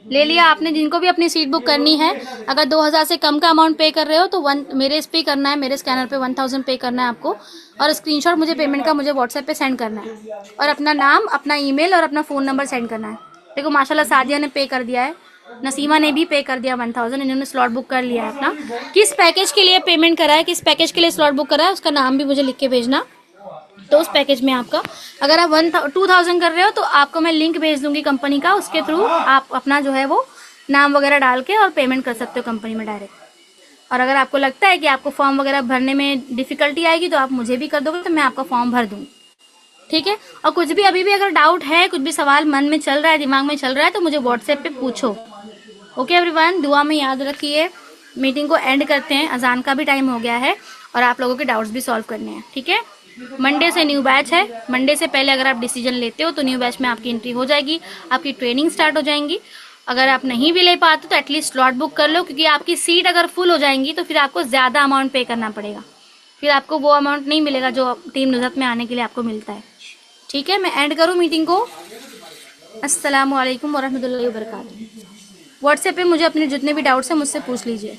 ले लिया आपने। जिनको भी अपनी सीट बुक करनी है, अगर 2000 से कम का अमाउंट पे कर रहे हो तो मेरे इस पे करना है, मेरे स्कैनर पे 1000 पे करना है आपको, और स्क्रीनशॉट मुझे पेमेंट का मुझे व्हाट्सएप पे सेंड करना है, और अपना नाम, अपना ईमेल और अपना फ़ोन नंबर सेंड करना है। देखो माशाल्लाह सादिया ने पे कर दिया है, नसीमा ने भी पे कर दिया 1000, इन्होंने स्लॉट बुक कर लिया है अपना। किस पैकेज के लिए पेमेंट करा है, किस पैकेज के लिए स्लॉट बुक करा है, उसका नाम भी मुझे लिख के भेजना। तो उस पैकेज में आपका, अगर आप 2000 कर रहे हो तो आपको मैं लिंक भेज दूंगी कंपनी का, उसके थ्रू आप अपना जो है वो नाम वगैरह डाल के और पेमेंट कर सकते हो कंपनी में डायरेक्ट। और अगर आपको लगता है कि आपको फॉर्म वगैरह भरने में डिफिकल्टी आएगी तो आप मुझे भी कर दोगे, तो मैं आपका फॉर्म भर दूंगी, ठीक है। और कुछ भी अभी भी अगर डाउट है, कुछ भी सवाल मन में चल रहा है, दिमाग में चल रहा है, तो मुझे व्हाट्सएप पे पूछो। ओके एवरीवन, दुआ में याद रखिए। मीटिंग को एंड करते हैं, अजान का भी टाइम हो गया है और आप लोगों के डाउट्स भी सॉल्व करने हैं, ठीक है। मंडे से न्यू बैच है, मंडे से पहले अगर आप डिसीजन लेते हो तो न्यू बैच में आपकी एंट्री हो जाएगी, आपकी ट्रेनिंग स्टार्ट हो जाएंगी। अगर आप नहीं भी ले पाते तो एटलीस्ट स्लॉट बुक कर लो, क्योंकि आपकी सीट अगर फुल हो जाएंगी तो फिर आपको ज़्यादा अमाउंट पे करना पड़ेगा, फिर आपको वो अमाउंट नहीं मिलेगा जो टीम नुज़हत में आने के लिए आपको मिलता है, ठीक है। मैं एंड करूँ मीटिंग को। अस्सलामु अलैकुम वरहमतुल्लाहि वबरकातुहू। व्हाट्सएप पे मुझे अपने जितने भी डाउट्स हैं मुझसे पूछ लीजिए।